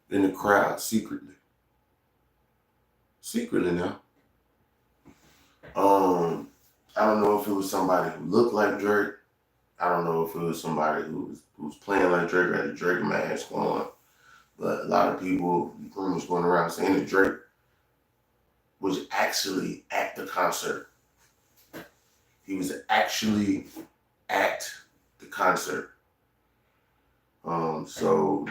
in the crowd secretly. Secretly now. I don't know if it was somebody who looked like Drake. I don't know if it was somebody who was playing like Drake or had a Drake mask on. But a lot of people, rumors going around saying that Drake was actually at the concert. He was actually at the concert. So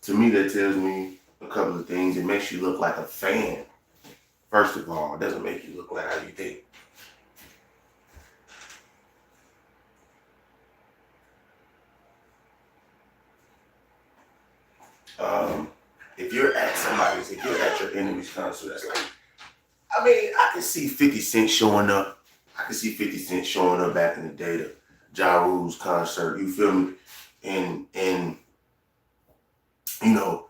to me, that tells me a couple of things. It makes you look like a fan. First of all, it doesn't make you look like how you think. If you're at your enemy's concert, that's like, I mean, I can see 50 Cent showing up. I can see 50 Cent showing up back in the day to Ja Rule's concert. You feel me? And you know,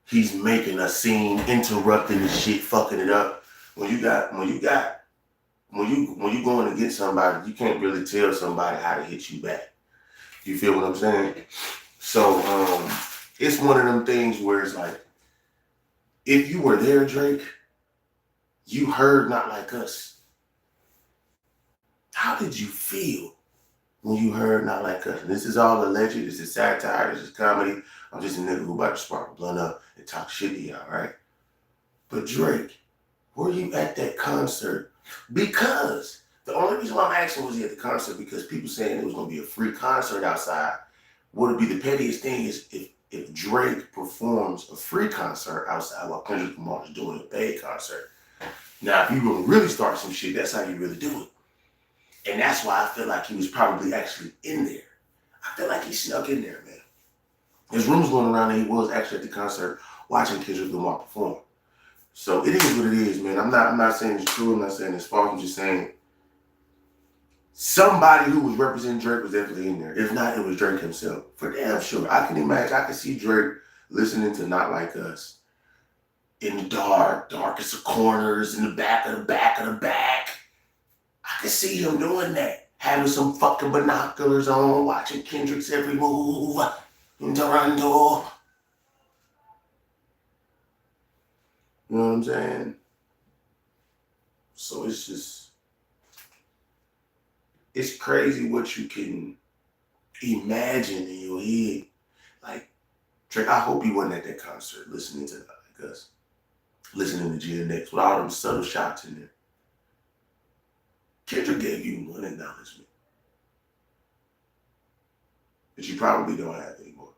he's making a scene, interrupting the shit, fucking it up. When you going to get somebody, you can't really tell somebody how to hit you back. You feel what I'm saying? So it's one of them things where it's like, if you were there, Drake, you heard Not Like Us. How did you feel when you heard Not Like Us? And this is all alleged. This is satire. This is comedy. I'm just a nigga who about to spark a blunt up and talk shit to y'all, right? But Drake, were you at that concert? Because the only reason why I'm asking was he at the concert because people saying it was going to be a free concert outside. What would be the pettiest thing is if Drake performs a free concert outside while Kendrick Lamar is doing a paid concert. Now, if you gonna really start some shit, that's how you really do it. And that's why I feel like he was probably actually in there. I feel like he snuck in there, man. There's rumors going around that he was actually at the concert watching Kendrick Lamar perform. So it is what it is, man. I'm not saying it's true. I'm not saying it's false. I'm just saying somebody who was representing Drake was definitely in there. If not, it was Drake himself. For damn sure. I can imagine. I can see Drake listening to Not Like Us in the darkest of corners, in the back of the back of the back. I can see him doing that. Having some fucking binoculars on, watching Kendrick's every move. In Toronto. You know what I'm saying? So it's crazy what you can imagine in your head. Like, Drake, I hope you wasn't at that concert listening to like us, listening to GNX with all them subtle shots in there. Kendrick gave you one acknowledgement that you probably don't have anymore.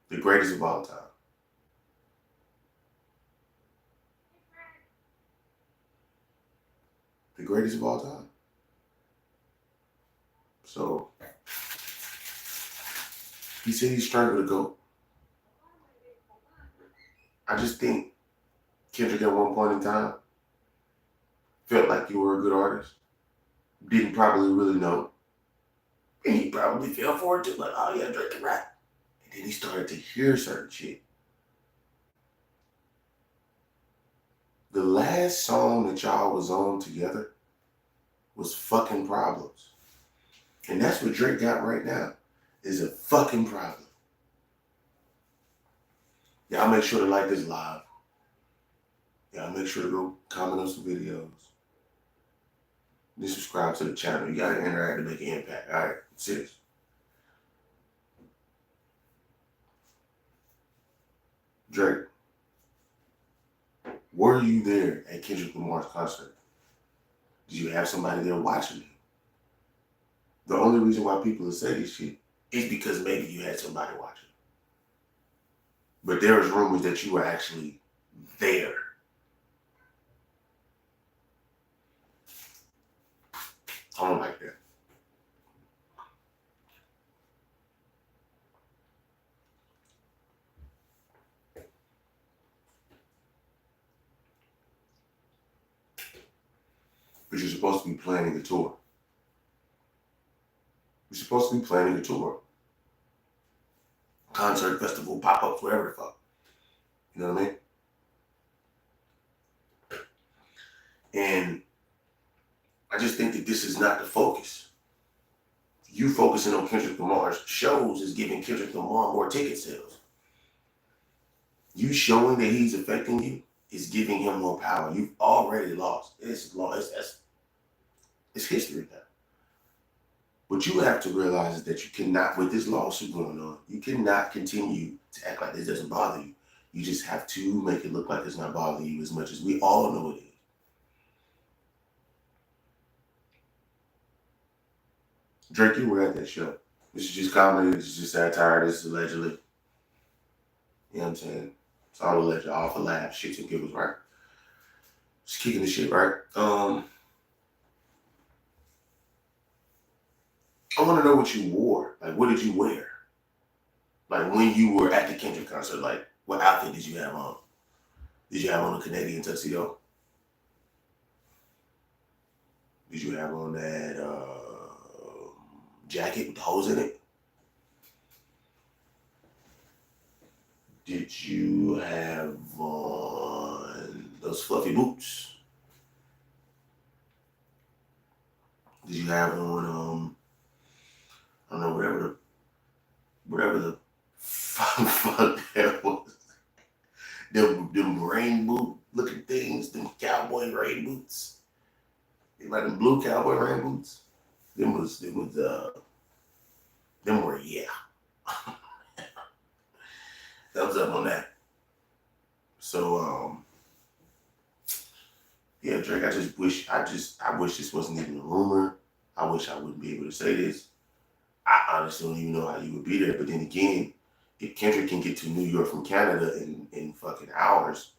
The greatest of all time. The greatest of all time. So he said he's trying to go. I just think Kendrick at one point in time felt like you were a good artist. Didn't probably really know. And he probably fell for it too. Like, oh yeah, Drake can rap. And then he started to hear certain shit. The last song that y'all was on together was Fucking Problems. And that's what Drake got right now, is a fucking problem. Y'all make sure to like this live. Y'all make sure to go comment on some videos. Then subscribe to the channel. You gotta interact to make an impact. All right, serious. Drake, were you there at Kendrick Lamar's concert? Did you have somebody there watching you? The only reason why people will say this shit is because maybe you had somebody watching. But there was rumors that you were actually there. I don't like that. But you're supposed to be planning a tour. You're supposed to be planning a tour. Concert, festival, pop-ups, whatever the fuck. You know what I mean? And I just think that this is not the focus. You focusing on Kendrick Lamar's shows is giving Kendrick Lamar more ticket sales. You showing that he's affecting you is giving him more power. You've already lost. It's history now. What you have to realize is that you cannot, with this lawsuit going on, you cannot continue to act like this doesn't bother you. You just have to make it look like it's not bothering you as much as we all know it is. Drake, you were at that show. This is just comedy. This is just satire. This is allegedly. You know what I'm saying? It's all alleged, all for laughs, shits and giggles, right? Just kicking the shit, right? I want to know what you wore. Like, what did you wear? Like, when you were at the Kendrick concert, like, what outfit did you have on? Did you have on a Canadian tuxedo? Did you have on that jacket with the holes in it? Did you have on those fluffy boots? Did you have on, I don't know, whatever the fuck that was. Them rain boot looking things, them cowboy rain boots. You like them blue cowboy rain boots? Them were, yeah. Thumbs up on that. So, yeah, Drake, I wish this wasn't even a rumor. I wish I wouldn't be able to say this. I honestly don't even know how you would be there. But then again, if Kendrick can get to New York from Canada in fucking hours,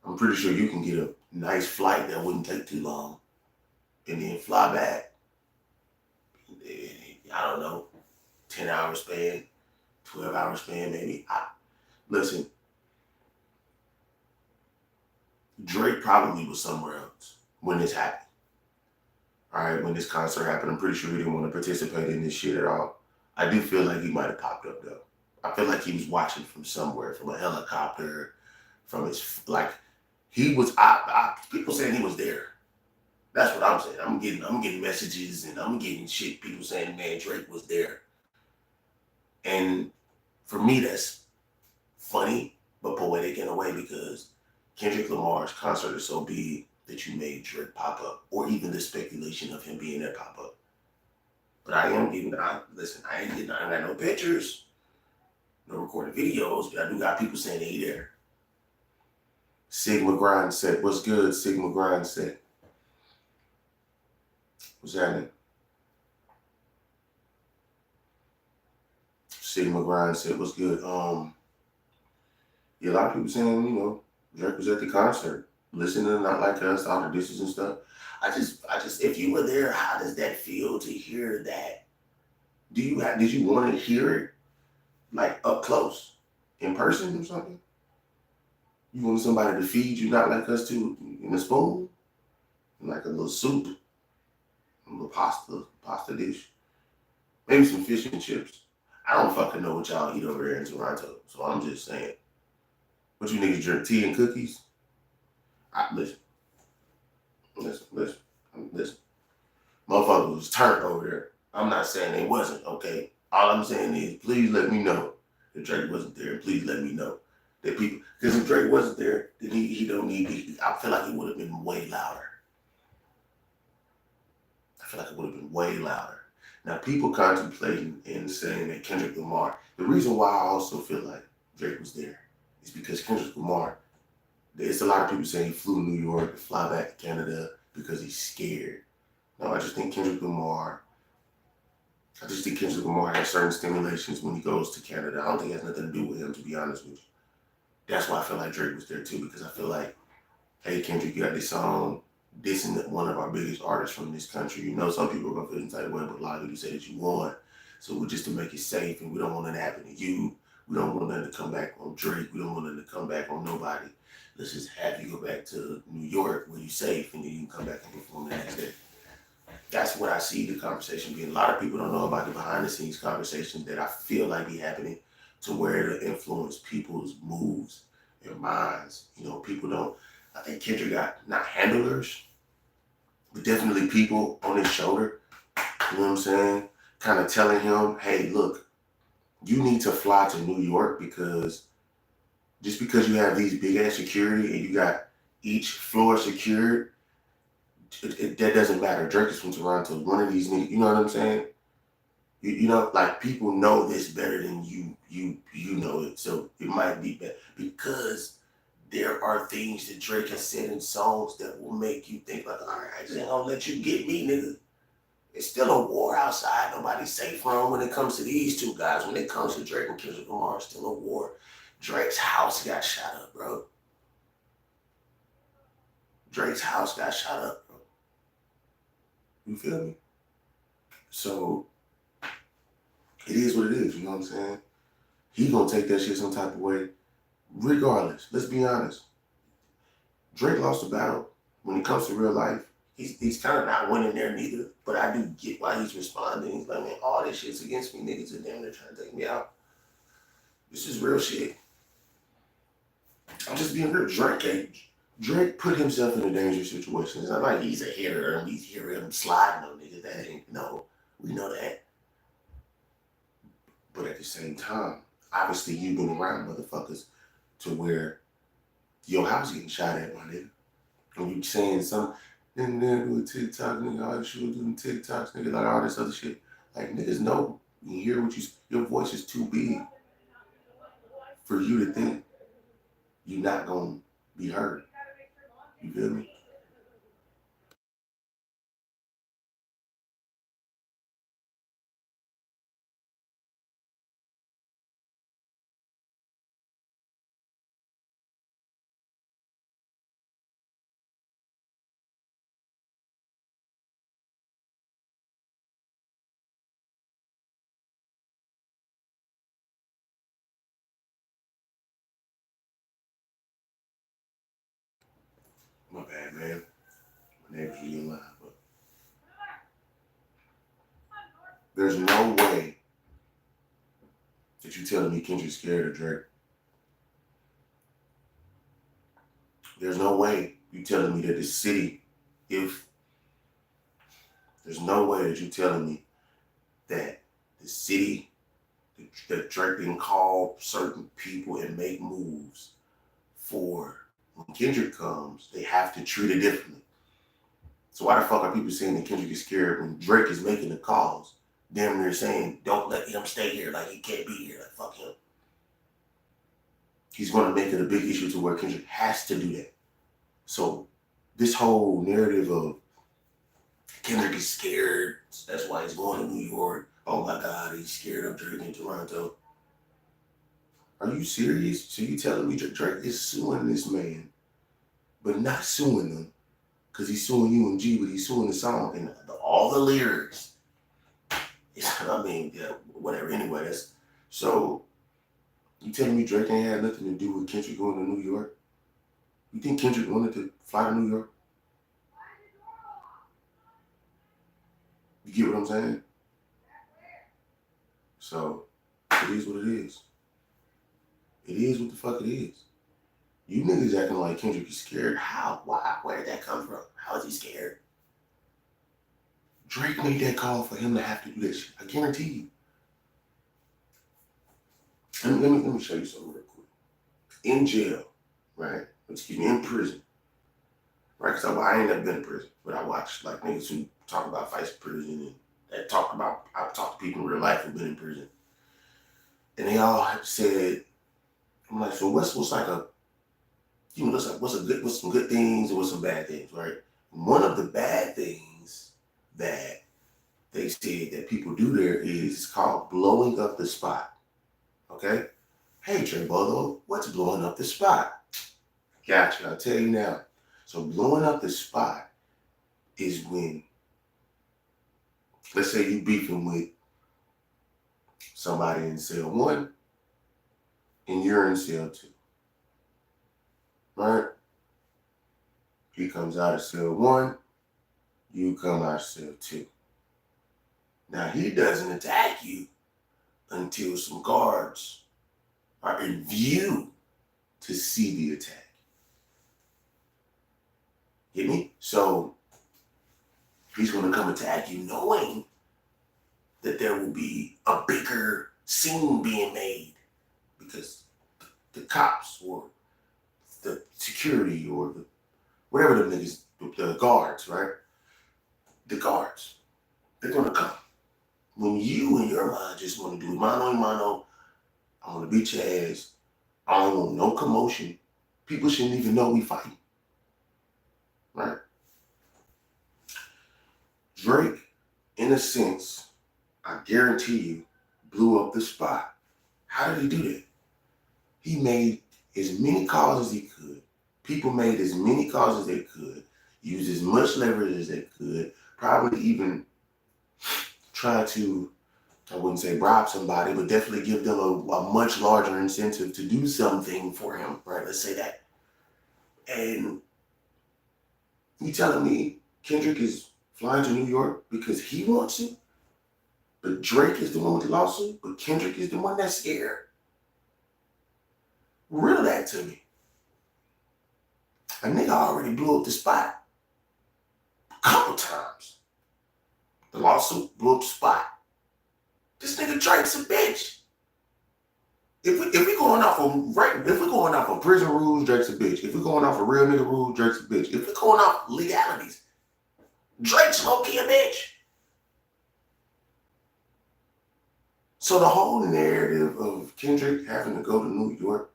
I'm pretty sure you can get a nice flight that wouldn't take too long and then fly back. I don't know, 10-hour span, 12-hour span maybe. Listen, Drake probably was somewhere else when this happened. All right, when this concert happened, I'm pretty sure he didn't want to participate in this shit at all. I do feel like he might have popped up though. I feel like he was watching from somewhere, from a helicopter, from his, like, he was, people saying he was there. That's what I'm saying. I'm getting messages and I'm getting shit, people saying, man, Drake was there. And for me, that's funny, but poetic in a way, because Kendrick Lamar's concert is so big that you made Drake pop up, or even the speculation of him being there pop up. But I ain't got no pictures, no recorded videos, but I do got people saying they there. Sigma Grind said, what's good? Sigma Grind said, what's happening? Sigma Grind said, what's good? Yeah, a lot of people saying, you know, Drake was at the concert, listening to Not Like Us, all the dishes and stuff. I just, if you were there, how does that feel to hear that? Did you want to hear it like up close, in person or something? You wanted somebody to feed you Not Like Us too, in a spoon, like a little soup, a little pasta dish, maybe some fish and chips. I don't fucking know what y'all eat over there in Toronto, so I'm just saying. What you niggas drink, tea and cookies? Listen. Motherfucker was turned over there. I'm not saying they wasn't, okay? All I'm saying is, please let me know if Drake wasn't there. Please let me know that people, because if Drake wasn't there, then he don't need me. I feel like it would have been way louder. Now, people contemplating and saying that Kendrick Lamar, the reason why I also feel like Drake was there is because Kendrick Lamar, there's a lot of people saying he flew to New York to fly back to Canada because he's scared. No, I just think Kendrick Lamar has certain stimulations when he goes to Canada. I don't think it has nothing to do with him, to be honest with you. That's why I feel like Drake was there too, because I feel like, hey, Kendrick, you got this song, dissing one of our biggest artists from this country. You know, some people are going to feel entitled, but a lot of people say that you won. So we're just to make it safe, and we don't want that to happen to you. We don't want that to come back on Drake. We don't want that to come back on nobody. Let's just have you go back to New York where you're safe, and then you can come back and perform the next day. That's what I see the conversation being. A lot of people don't know about the behind the scenes conversation that I feel like be happening, to where to influence people's moves and minds. You know, people don't, I think Kendrick got not handlers, but definitely people on his shoulder. You know what I'm saying? kind of telling him, hey, look, you need to fly to New York because just because you have these big ass security and you got each floor secured, that doesn't matter. Drake is from Toronto. One of these niggas, you know what I'm saying? You know, like people know this better than you know it. So it might be better because there are things that Drake has said in songs that will make you think like, all right, I just ain't gonna let you get me, nigga. It's still a war outside. Nobody's safe from when it comes to these two guys. When it comes to Drake and Kendrick Lamar, it's still a war. Drake's house got shot up, bro. Drake's house got shot up, bro. You feel me? So it is what it is. You know what I'm saying? He gonna take that shit some type of way, regardless. Let's be honest. Drake lost the battle. When it comes to real life, he's kind of not winning there neither. But I do get why he's responding. He's like, man, all this shit's against me. Niggas are damn near trying to take me out. This is real shit. I'm just being real. Drake put himself in a dangerous situation. It's not like he's a hitter and we hear him sliding on niggas. That ain't, no, we know that. But at the same time, obviously you've been around motherfuckers to where your house getting shot at, my nigga. And you saying some, then there do a TikTok, nigga, all you should do TikToks, nigga, like all this other shit. Like niggas know, you hear what your voice is too big for you to think you're not gonna be heard. You feel me? My bad, man. My name's really alive, but there's no way that you telling me Kendrick's scared of Drake. There's no way you telling me that the city, if there's no way that you telling me that the city, that Drake didn't call certain people and make moves for when Kendrick comes, they have to treat it differently. So why the fuck are people saying that Kendrick is scared when Drake is making the calls? Damn near saying, don't let him stay here, like he can't be here, like fuck him. He's gonna make it a big issue to where Kendrick has to do that. So this whole narrative of Kendrick is scared, that's why he's going to New York. Oh my God, he's scared of Drake in Toronto. Are you serious? So you telling me Drake is suing this man, but not suing them because he's suing UMG, but he's suing the song and all the lyrics. I mean, yeah, whatever. Anyway, that's so. You telling me Drake ain't had nothing to do with Kendrick going to New York? You think Kendrick wanted to fly to New York? You get what I'm saying? So it is what it is. It is what the fuck it is. You niggas acting like Kendrick is scared. How? Why? Where did that come from? How is he scared? Drake made that call for him to have to do this shit. I guarantee you. Let me show you something real quick. In jail, right? Excuse me, in prison, right? Because I ain't never been in prison, but I watched like niggas who talk about fights in prison and that talk about, I've talked to people in real life who've been in prison. And they all said, I'm like, so what's like a, you know, what's some good things and what's some bad things, right? One of the bad things that they said that people do there is called blowing up the spot. Okay? Hey, Trey Bolo, what's blowing up the spot? Gotcha, I'll tell you now. So blowing up the spot is when, let's say you beefing with somebody in cell 1 and you're in cell 2, right? He comes out of cell 1, you come out of cell 2. Now he doesn't attack you until some guards are in view to see the attack. Get me? So he's gonna come attack you knowing that there will be a bigger scene being made because the cops or the security or the whatever the niggas, the guards, right? The guards, they're gonna come. When you in your mind just want to do mano a mano, I want to beat your ass. I don't want no commotion. People shouldn't even know we fighting, right? Drake, in a sense, I guarantee you, blew up the spot. How did he do that? He made as many calls as he could. People made as many calls as they could, used as much leverage as they could, probably even try to, I wouldn't say bribe somebody, but definitely give them a much larger incentive to do something for him, right? Let's say that. And you telling me Kendrick is flying to New York because he wants to? But Drake is the one with the lawsuit, but Kendrick is the one that's scared? Riddle that to me. A nigga already blew up the spot a couple times. The lawsuit blew up the spot. This nigga Drake's a bitch. If we going off of prison rules, Drake's a bitch. If we going off of real nigga rules, Drake's a bitch. If we going off legalities, Drake's low-key a bitch. So the whole narrative of Kendrick having to go to New York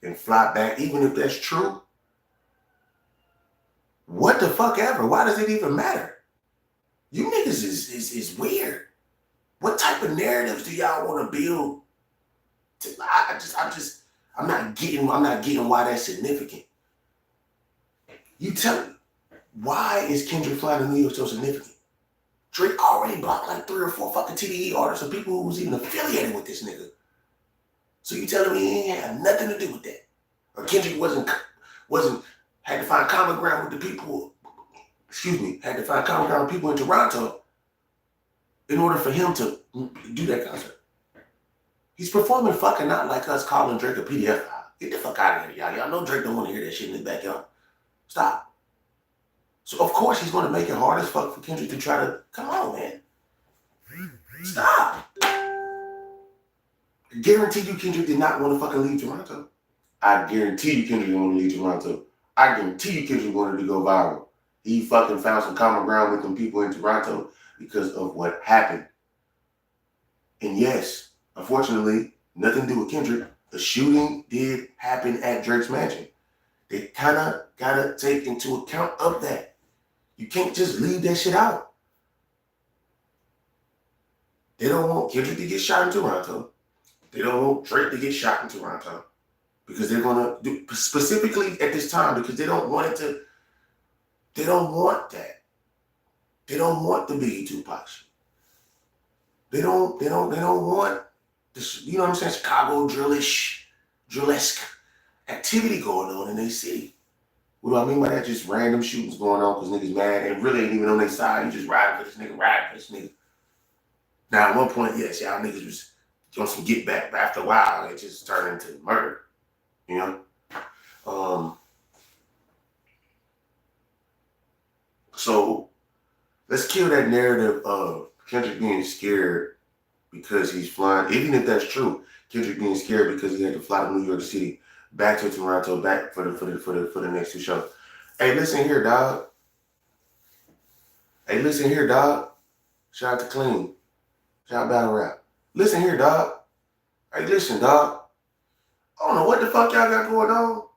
and fly back, even if that's true, what the fuck ever? Why does it even matter? You niggas is weird. What type of narratives do y'all want to build? I'm not getting why that's significant. You tell me, why is Kendrick flying to New York so significant? Drake already blocked like 3 or 4 fucking TDE artists of people who was even affiliated with this nigga. So you telling me he ain't had nothing to do with that? Or Kendrick had to find common ground with the people, had to find common ground with people in Toronto in order for him to do that concert. He's performing fucking not like us calling Drake a PDF file. Get the fuck out of here, y'all. Y'all know Drake don't want to hear that shit in his backyard. Stop. So of course he's going to make it hard as fuck for Kendrick to try to, come on, man. Stop. I guarantee you Kendrick did not want to fucking leave Toronto. I guarantee you Kendrick didn't want to leave Toronto. I guarantee you Kendrick wanted to go viral. He fucking found some common ground with them people in Toronto because of what happened. And yes, unfortunately, nothing to do with Kendrick. The shooting did happen at Drake's mansion. They kind of got to take into account of that. You can't just leave that shit out. They don't want Kendrick to get shot in Toronto. They don't want Drake to get shot in Toronto. Because they're going to do, specifically at this time, because they don't want that. They don't want the Biggie Tupac shit. They don't want this, you know what I'm saying, Chicago drill-esque activity going on in their city. What do I mean by that? Just random shootings going on because niggas mad and really ain't even on their side. You just riding for this nigga. Now, at one point, yes, y'all niggas was on some get back, but after a while, it just turned into murder. You know? So, let's kill that narrative of Kendrick being scared because he's flying. Even if that's true, Kendrick being scared because he had to fly to New York City, back to Toronto, back for the next 2 shows. Hey, listen here, dog. Shout out to Clean. Shout out Battle Rap. Listen here, dog. Hey, listen, dog. I don't know what the fuck y'all got going on,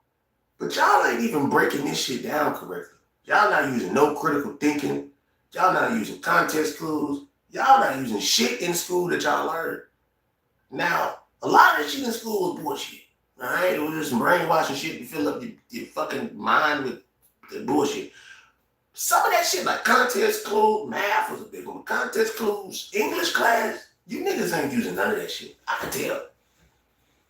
but y'all ain't even breaking this shit down correctly. Y'all not using no critical thinking. Y'all not using context clues. Y'all not using shit in school that y'all learned. Now, a lot of that shit in school was bullshit. All right? It was just some brainwashing shit to fill up your fucking mind with the bullshit. Some of that shit, like context clues, math was a big one. Context clues, English class, you niggas ain't using none of that shit. I can tell.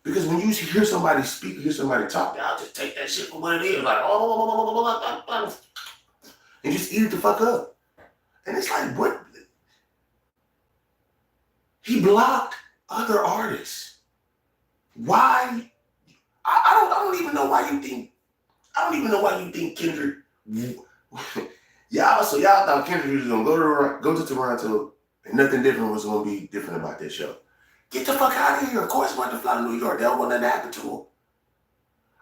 Because when you hear somebody speak, hear somebody talk, y'all just take that shit for what it is. Like, and just eat it the fuck up. And it's like, what? He blocked other artists. Why? I don't even know why you think. I don't even know why you think Kendrick. y'all thought Kendrick was gonna go to Toronto And nothing different was going to be different about that show. Get the fuck out of here. Of course, he wanted to fly to New York. They don't want nothing to happen to him.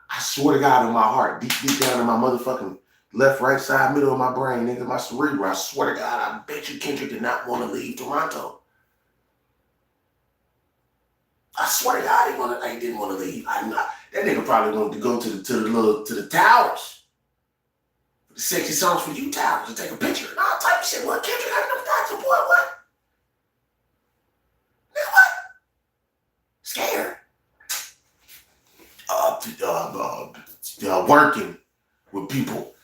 I swear to God, in my heart, deep down in my motherfucking left, right side, middle of my brain, nigga, my cerebral, I swear to God, I bet you Kendrick did not want to leave Toronto. I swear to God, he didn't want to leave. That nigga probably wanted to go to the towers, the sexy songs for you towers, to take a picture and all type of shit. What Kendrick? I never thought your boy what? Nigga, what? Scared. Working with people,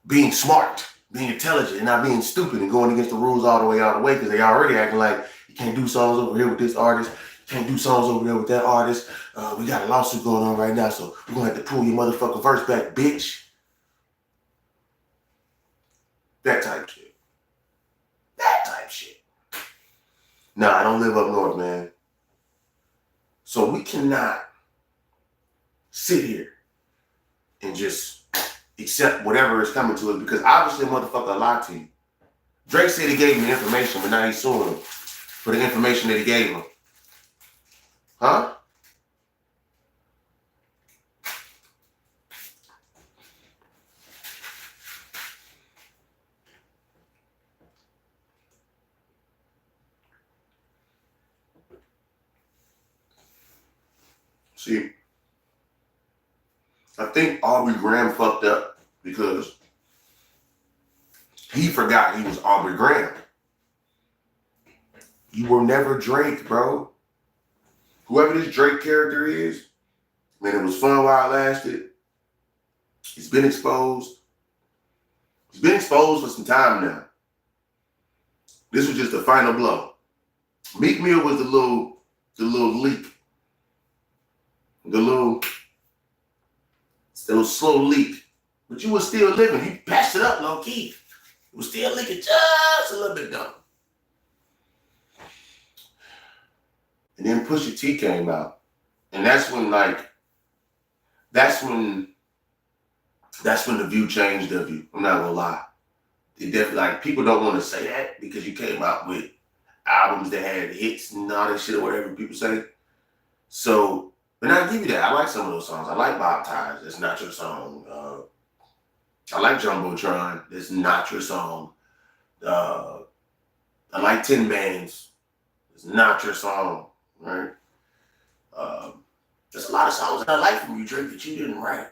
being smart, being intelligent, and not being stupid and going against the rules all the way because they already acting like you can't do songs over here with this artist, you can't do songs over there with that artist. We got a lawsuit going on right now, so we're gonna have to pull your motherfucking verse back, bitch. That type shit. That type shit. Nah, I don't live up north, man. So we cannot sit here and just accept whatever is coming to us because obviously a motherfucker lied to you. Drake said he gave him the information, but now he's suing him for the information that he gave him. Huh? See, I think Aubrey Graham fucked up because he forgot he was Aubrey Graham. You were never Drake, bro. Whoever this Drake character is, man, it was fun while it lasted. He's been exposed. He's been exposed for some time now. This was just the final blow. Meek Mill was the little leak. The little slow leak. But you were still living. You patched it up low key. It was still leaking just a little bit though. And then Pusha T came out. And that's when the view changed of you. I'm not gonna lie. It definitely people don't want to say that because you came out with albums that had hits and all that shit or whatever people say. So, but I give you that. I like some of those songs. I like Bob Ties. That's not your song. I like Jumbotron. That's not your song. I like Tin Bands. It's not your song, right? There's a lot of songs that I like from you, Drake, that you didn't write.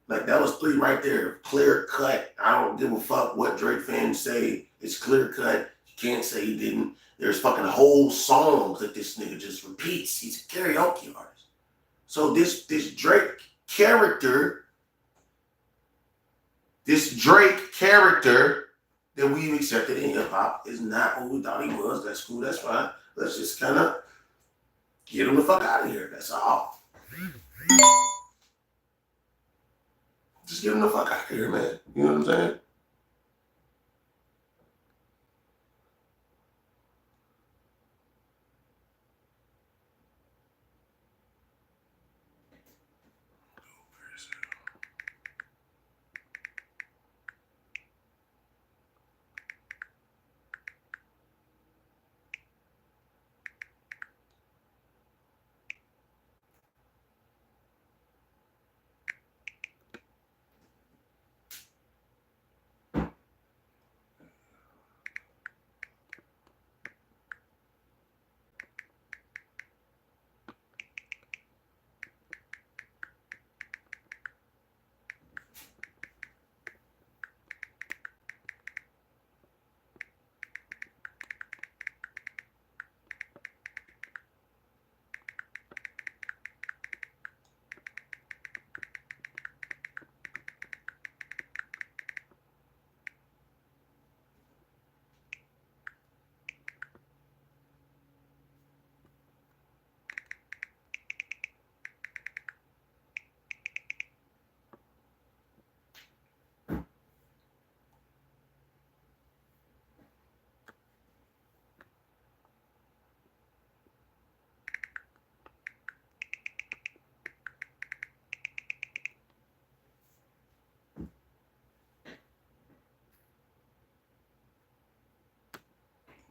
Like that was 3 right there, clear cut. I don't give a fuck what Drake fans say. It's clear cut. You can't say he didn't. There's fucking whole songs that this nigga just repeats. He's a karaoke artist. So this Drake character that we've accepted in hip hop is not who we thought he was. That's cool. That's fine. Let's just kind of get him the fuck out of here. That's all. Just get him the fuck out of here, man. You know what I'm saying?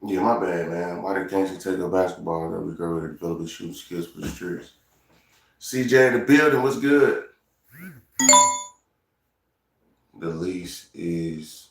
Yeah, my bad, man. Why did Gangster take a basketball that we go to develop his shooting skills for the streets? CJ in the building, what's good? The lease is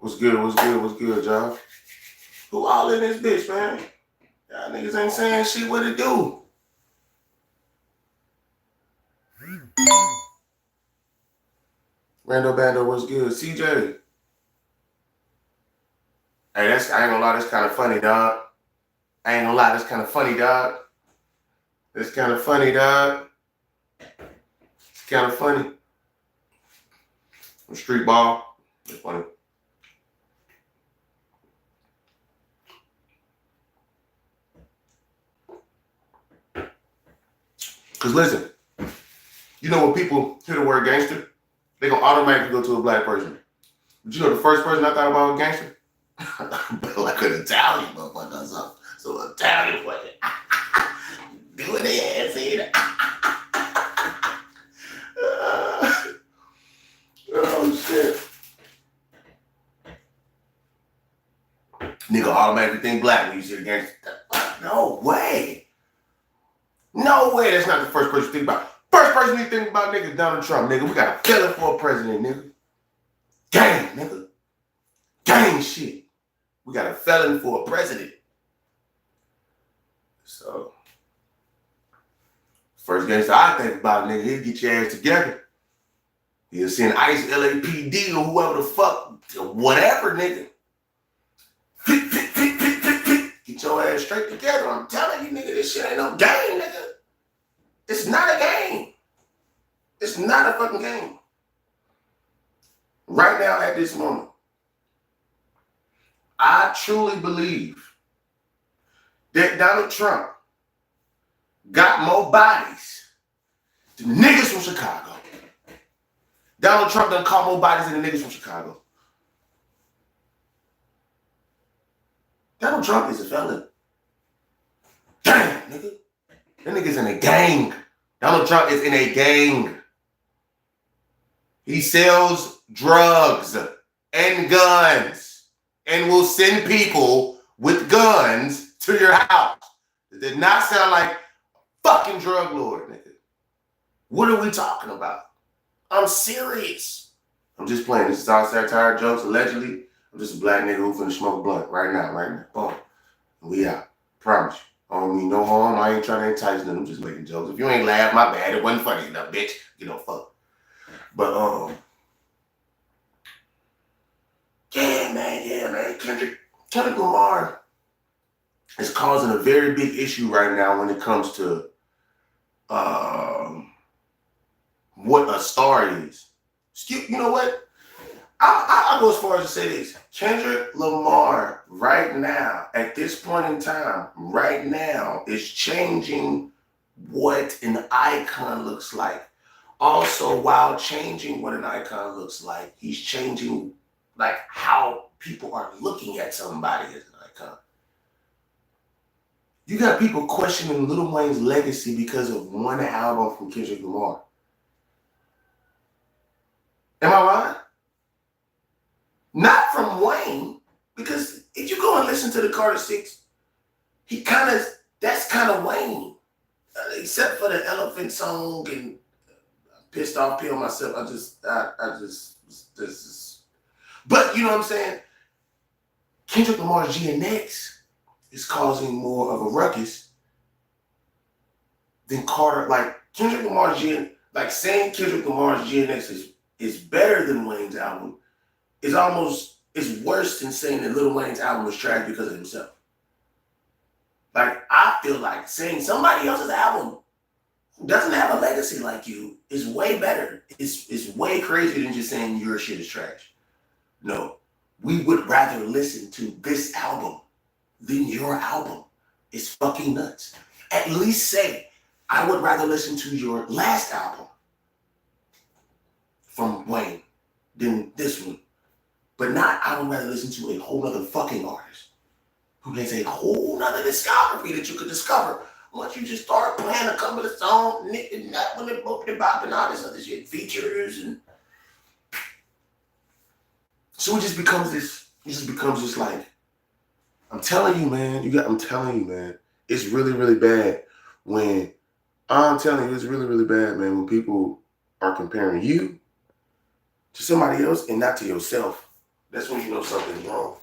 what's good, y'all? Who all in this bitch, man? Y'all niggas ain't saying shit what it do. Rando Bando, what's good? CJ. Hey, I ain't gonna lie, that's kind of funny, dog. I ain't gonna lie, that's kind of funny, dog. It's kind of funny, dog. It's kind of funny. Street ball. It's funny. Cause listen, you know when people hear the word gangster, they gonna automatically go to a black person. But you know the first person I thought about was gangster? Like an Italian motherfucker or something. So Italian fucking doing their ass in. Oh shit. Nigga automatically think black when you see a gangster. No way. No way that's not the first person you think about. First person you think about, nigga, Donald Trump, nigga. We got a felon for a president, nigga. Gang, nigga. Gang shit. We got a felon for a president. So, first gangster I think about, nigga, he'll get your ass together. He'll send ICE, LAPD, or whoever the fuck, whatever, nigga. Get your ass straight together. I'm telling you, nigga, this shit ain't no game, nigga. It's not a game. It's not a fucking game. Right now, at this moment, I truly believe that Donald Trump got more bodies than the niggas from Chicago. Donald Trump done caught more bodies than the niggas from Chicago. Donald Trump is a felon. Damn, nigga. That nigga's in a gang. Donald Trump is in a gang. He sells drugs and guns and will send people with guns to your house. It did not sound like fucking drug lord, nigga. What are we talking about? I'm serious. I'm just playing. This is all satire jokes, allegedly. I'm just a black nigga who finna smoke a blunt right now. Boom. We out. Promise you. I don't mean no harm. I ain't trying to entice them. I'm just making jokes. If you ain't laugh, my bad. It wasn't funny enough, bitch. You know, fuck. But, yeah, man. Kendrick Lamar is causing a very big issue right now when it comes to what a star is. You know what? I'll go as far as to say this. Kendrick Lamar, right now, at this point in time, right now, is changing what an icon looks like. Also, while changing what an icon looks like, he's changing like how people are looking at somebody as an icon. You got people questioning Lil Wayne's legacy because of one album from Kendrick Lamar. Am I right? Not from Wayne, because if you go and listen to the Carter 6, that's kind of Wayne. Except for the Elephant song and Pissed Off Pill myself. But you know what I'm saying? Kendrick Lamar's GNX is causing more of a ruckus than Carter. Like Kendrick Lamar's saying Kendrick Lamar's GNX is better than Wayne's album is worse than saying that Lil Wayne's album was trash because of himself. Like, I feel like saying somebody else's album who doesn't have a legacy like you is way better. It's way crazier than just saying your shit is trash. No, we would rather listen to this album than your album. It's fucking nuts. At least say, I would rather listen to your last album from Wayne than this one. But not, I would rather listen to a whole other fucking artist who has a whole nother discography that you could discover once you just start playing a couple of songs, nick and that when they're both bop and all this other shit, features, and so it just becomes this like, I'm telling you, man, it's really, really bad when I'm telling you, it's really, really bad, man, when people are comparing you to somebody else and not to yourself. That's when you know something's wrong.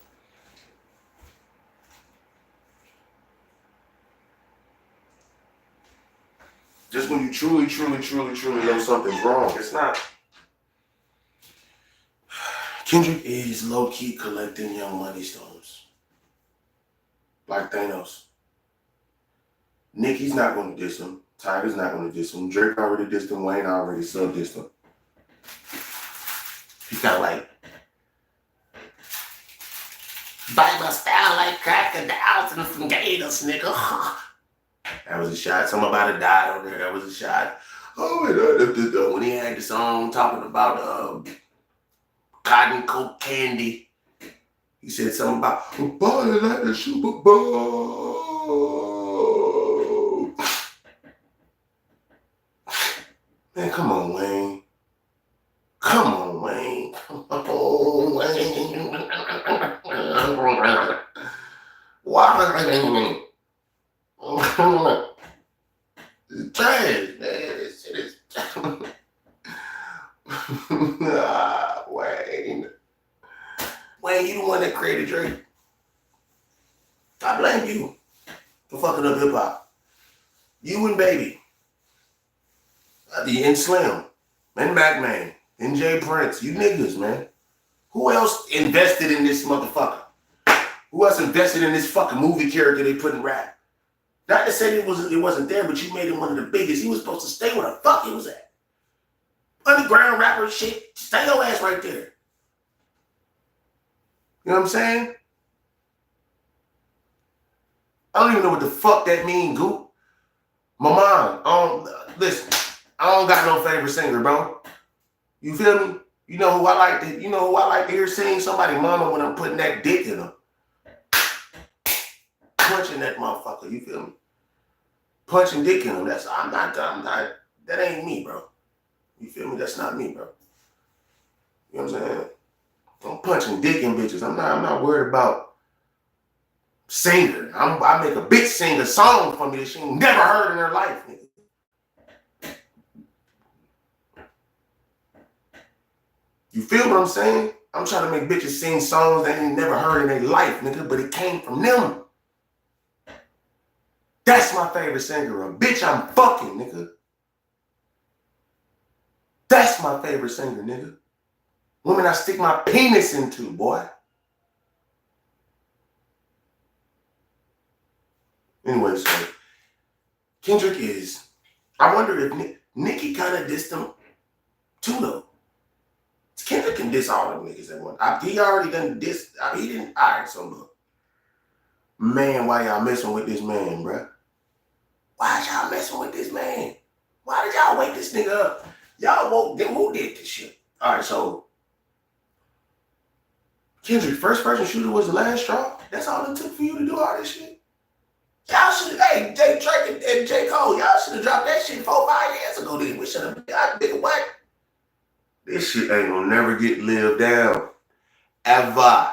Just when you truly, truly, truly, truly know something's wrong. It's not. Kendrick is low-key collecting Young Money stones. Like Thanos. Nicki's not going to diss him. Tiger's not going to diss him. Drake already dissed him. Wayne already sub-dissed him. He's got like, bite my style like crocodiles and some gators, nigga. That was a shot. Something about a die on there. That was a shot. Oh, and when he had the song talking about cotton coke candy, he said something about a body like the Super Bowl. Man, come on, Wayne. Come on, Wayne. Come on, Wayne. Why? It's trash, man. This shit is Wayne. Wayne, you the one that created Drake. I blame you for fucking up hip hop. You and Baby. And Slim. And Mac Man. And Jay Prince. You niggas, man. Who else invested in this motherfucker? Who else invested in this fucking movie character they put in rap? Not to say it wasn't there, but you made him one of the biggest. He was supposed to stay where the fuck he was at. Underground rapper shit. Stay your ass right there. You know what I'm saying? I don't even know what the fuck that mean, Goop. My mom, listen, I don't got no favorite singer, bro. You feel me? You know who I like to hear sing? Somebody mama when I'm putting that dick in them. Punching that motherfucker, you feel me? Punching dick in them. I'm not, that ain't me, bro. You feel me? That's not me, bro. You know what I'm saying? I'm punching dick in bitches. I'm not worried about singer. I make a bitch sing a song for me that she ain't never heard in her life, nigga. You feel what I'm saying? I'm trying to make bitches sing songs they ain't never heard in their life, nigga, but it came from them. That's my favorite singer. A bitch I'm fucking, nigga. That's my favorite singer, nigga. Women I stick my penis into, boy. Anyway, so Kendrick is, I wonder if Nicki kind of dissed him too, though. Kendrick can diss all them niggas at once. He already done diss. He didn't. All right, so look. Man, why y'all messing with this man, bruh? Why y'all messing with this man? Why did y'all wake this nigga up? Y'all woke them. Who did this shit? All right, so Kendrick, first person shooter was the last straw. That's all it took for you to do all this shit. Y'all should have, hey, Jay Drake and J. Cole, y'all should have dropped that shit 4-5 years ago. Then we should have got big what? This shit ain't gonna never get lived down. Ever.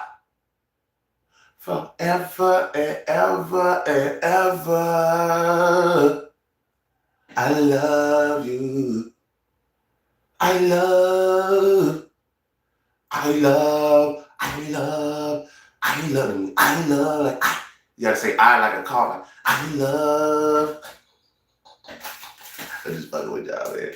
Forever and ever and ever. I love you. I love. You gotta say I like a caller. I love. I'm just fucking with y'all, man.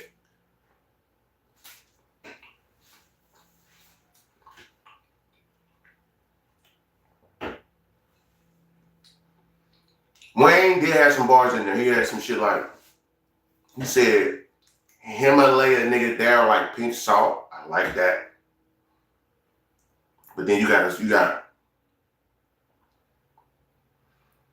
Wayne did have some bars in there. He had some shit like, he said, Himalaya nigga down like pink salt. I like that. But then you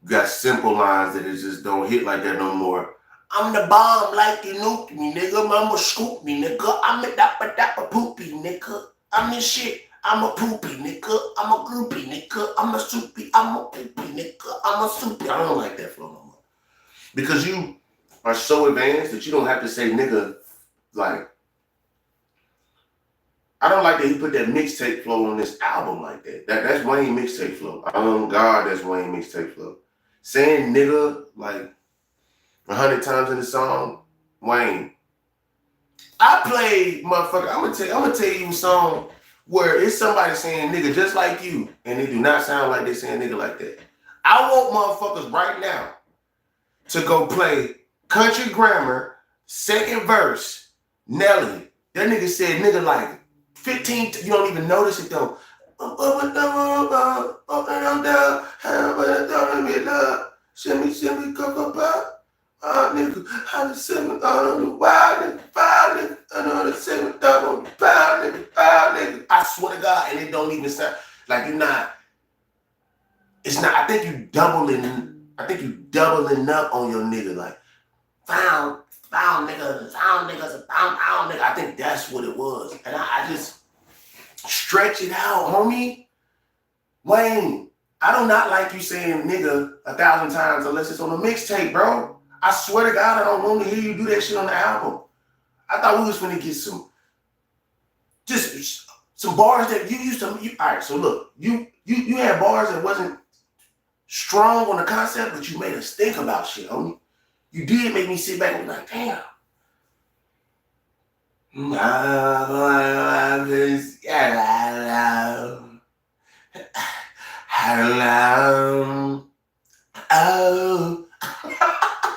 got simple lines that it just don't hit like that no more. I'm the bomb like you nuke me, nigga. Mama scoop me, nigga. I'm a dapper poopy, nigga. I'm this shit. I'm a poopy, nigga. I'm a groupie, nigga. I'm a soupy. I'm a poopy, nigga. I'm a soupy. I don't like that flow no more. Because you are so advanced that you don't have to say nigga. Like, I don't like that he put that mixtape flow on this album like that. That's Wayne mixtape flow. Oh God, that's Wayne mixtape flow. Saying nigga like 100 times in the song, Wayne. I played, motherfucker. I'm gonna tell you a song where it's somebody saying nigga just like you, and they do not sound like they saying nigga like that. I want motherfuckers right now to go play Country Grammar, second verse, Nelly. That nigga said nigga like 15, you don't even notice it though. Shimmy, cocoa pop. Nigga, I just said, wild nigga, five nigga, another 7 double, five nigga. I swear to God, and it don't even sound like you're not. It's not. I think you doubling up on your nigga, like found niggas, found niggas. I think that's what it was, and I just stretch it out, homie. Wayne, I do not like you saying nigga 1,000 times unless it's on a mixtape, bro. I swear to God, I don't want to hear you do that shit on the album. I thought we was finna get some bars that you used to. All right, so look, you had bars that wasn't strong on the concept, but you made us think about shit, homie. You did make me sit back and be like, damn. Hello. Oh.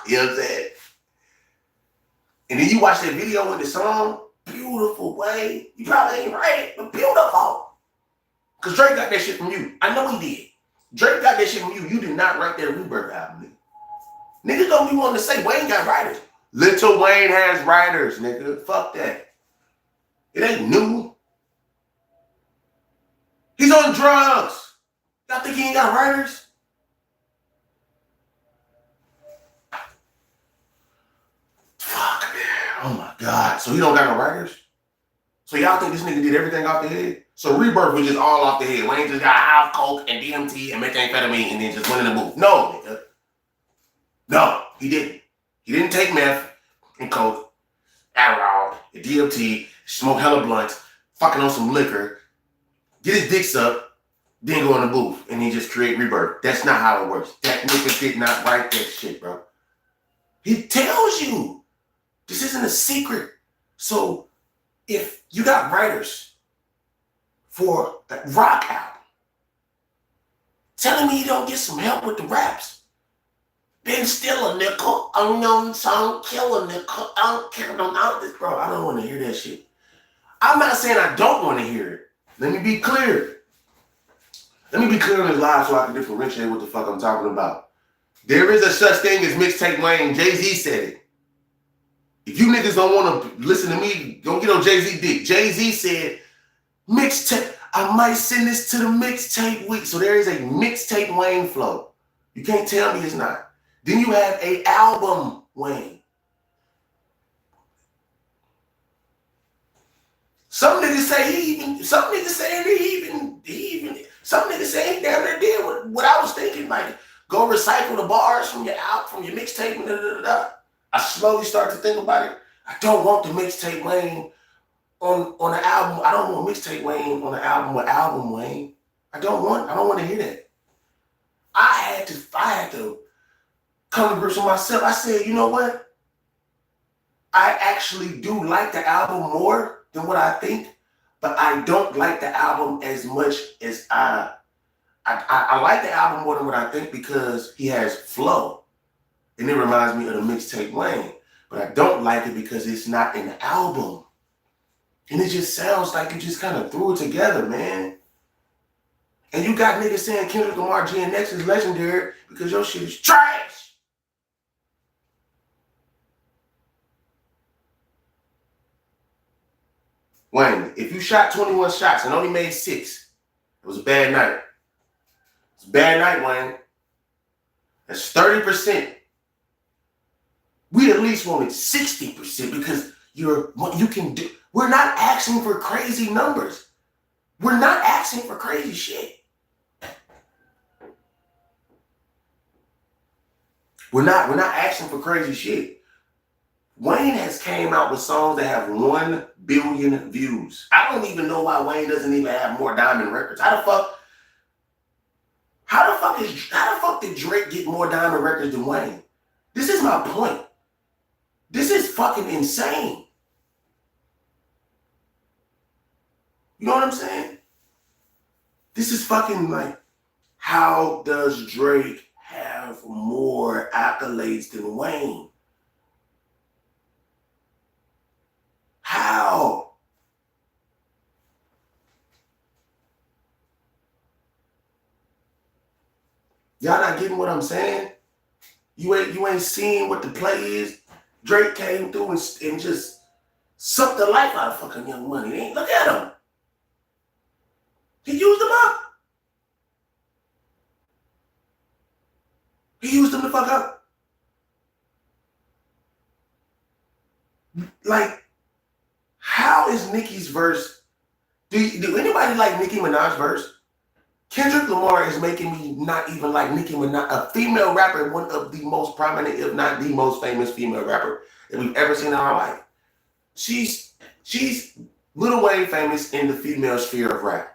You know what I'm saying? And then you watch that video with the song, beautiful way. You probably ain't right, but beautiful. Because Drake got that shit from you. I know he did. Drake got that shit from you. You did not write that Rebirth album, nigga. Niggas don't be wanting to say Wayne got writers. Little Wayne has writers, nigga. Fuck that. It ain't new. He's on drugs. Y'all think he ain't got writers? Fuck, man. Oh my God. So he don't got no writers? So y'all think this nigga did everything off the head? So Rebirth was just all off the head. Wayne just got high coke and DMT and methamphetamine and then just went in the booth. No, nigga. No, he didn't. He didn't take meth and coke, Adderall, and DMT, smoke hella blunts, fucking on some liquor, get his dicks up, then go in the booth and he just create Rebirth. That's not how it works. That nigga did not write that shit, bro. He tells you. This isn't a secret. So if you got writers for a rock album, telling me you don't get some help with the raps, been still a nickel, unknown song, kill a nickel, I don't care about this, bro. I don't want to hear that shit. I'm not saying I don't want to hear it. Let me be clear. Let me be clear on this live so I can differentiate what the fuck I'm talking about. There is a such thing as mixtape Wayne. Jay-Z said it. If you niggas don't want to listen to me, don't get on Jay-Z dick. Jay-Z said, mixtape, I might send this to the mixtape week. So there is a mixtape Wayne flow. You can't tell me it's not. Then you have a album Wayne. Some niggas say some niggas say he damn near did what I was thinking, like go recycle the bars from your mixtape and da-da-da-da. I slowly start to think about it. I don't want the mixtape Wayne on the album. I don't want mixtape Wayne on the album with album Wayne. I don't want to hear that. I had to come to grips with myself. I said, you know what? I actually do like the album more than what I think, but I don't like the album as much as I like the album more than what I think because he has flow. And it reminds me of the mixtape Wayne. But I don't like it because it's not in the album. And it just sounds like you just kind of threw it together, man. And you got niggas saying Kendrick Lamar GNX is legendary because your shit is trash. Wayne, if you shot 21 shots and only made 6, it was a bad night. It's a bad night, Wayne. That's 30%. We at least wanted 60% because you can do. We're not asking for crazy numbers. We're not asking for crazy shit. We're not asking for crazy shit. Wayne has came out with songs that have 1 billion views. I don't even know why Wayne doesn't even have more diamond records. How the fuck did Drake get more diamond records than Wayne? This is my point. This is fucking insane. You know what I'm saying? This is fucking like, how does Drake have more accolades than Wayne? How? Y'all not getting what I'm saying? You ain't seeing what the play is. Drake came through and just sucked the life out of fucking Young Money. Look at him. He used them up. He used them the fuck up. Like, how is Nicki's verse? Do anybody like Nicki Minaj's verse? Kendrick Lamar is making me not even like Nicki Minaj, a female rapper, one of the most prominent, if not the most famous female rapper that we've ever seen in our life. She's Lil Wayne famous in the female sphere of rap.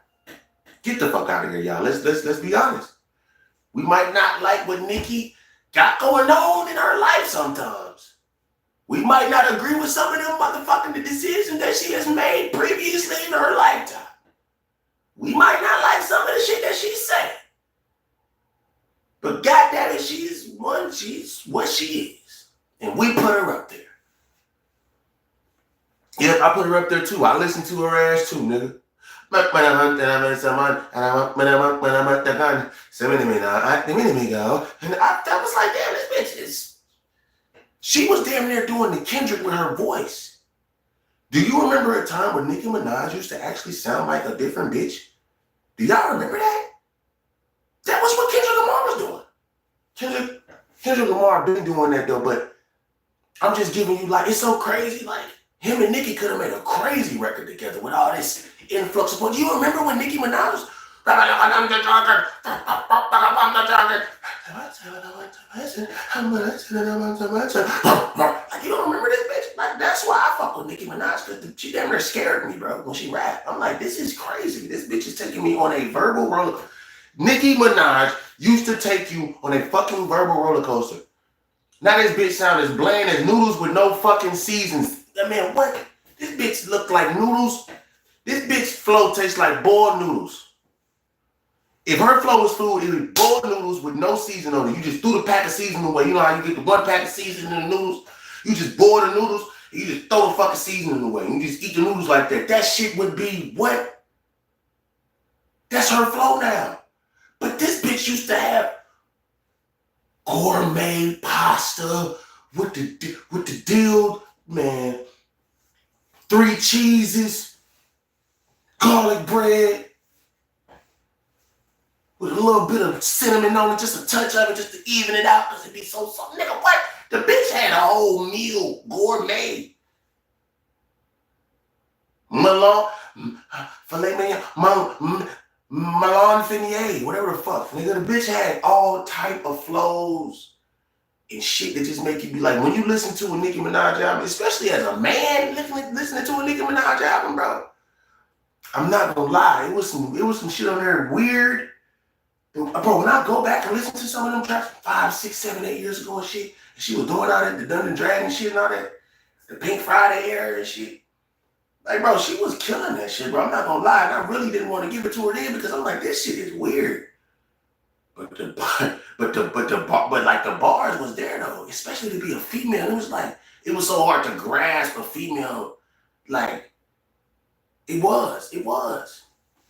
Get the fuck out of here, y'all. Let's be honest. We might not like what Nicki got going on in her life sometimes. We might not agree with some of them motherfucking decisions that she has made previously in her lifetime. We might not like some of the shit that she said. But goddammit, she's what she is. And we put her up there. Yep, I put her up there too. I listen to her ass too, nigga. And I was like, damn, this bitch is. She was damn near doing the Kendrick with her voice. Do you remember a time when Nicki Minaj used to actually sound like a different bitch? Do y'all remember that? That was what Kendrick Lamar was doing. Kendrick Lamar been doing that though, but I'm just giving you like, it's so crazy. Like, him and Nicki could have made a crazy record together with all this influx of. Do you remember when Nicki Minaj was? I'm the drunker. I'm the drunker. Like, you don't remember this bitch? Like, that's why I fuck with Nicki Minaj, because she damn near scared me, bro, when she rap. I'm like, this is crazy. This bitch is taking me on a verbal roller coaster. Nicki Minaj used to take you on a fucking verbal roller coaster. Now this bitch sound as bland as noodles with no fucking seasons. I mean, what? This bitch look like noodles. This bitch flow tastes like boiled noodles. If her flow was food, it would be boiled noodles with no season on it. You just threw the pack of seasoning away. You know how you get the 1 pack of seasoning in the noodles? You just boil the noodles, and you just throw the fucking seasoning away. You just eat the noodles like that. That shit would be what? That's her flow now. But this bitch used to have gourmet pasta with the dill, man. 3 cheeses, garlic bread, with a little bit of cinnamon on it, just a touch of it, just to even it out, because it'd be so soft. Nigga, what? The bitch had a whole meal, gourmet. Filet mignon, Milan Finier, whatever the fuck. Nigga, the bitch had all type of flows and shit that just make you be like, when you listen to a Nicki Minaj album, especially as a man listening to a Nicki Minaj album, bro, I'm not gonna lie, it was some shit on there weird. Bro, when I go back and listen to some of them tracks 5, 6, 7, 8 years ago and shit, and she was doing all that, the Dungeon Dragon shit and all that, the Pink Friday era and shit. Like, bro, she was killing that shit, bro. I'm not gonna lie, and I really didn't want to give it to her then because I'm like, this shit is weird. But the bars was there though, especially to be a female. It was like, it was so hard to grasp a female. Like, it was.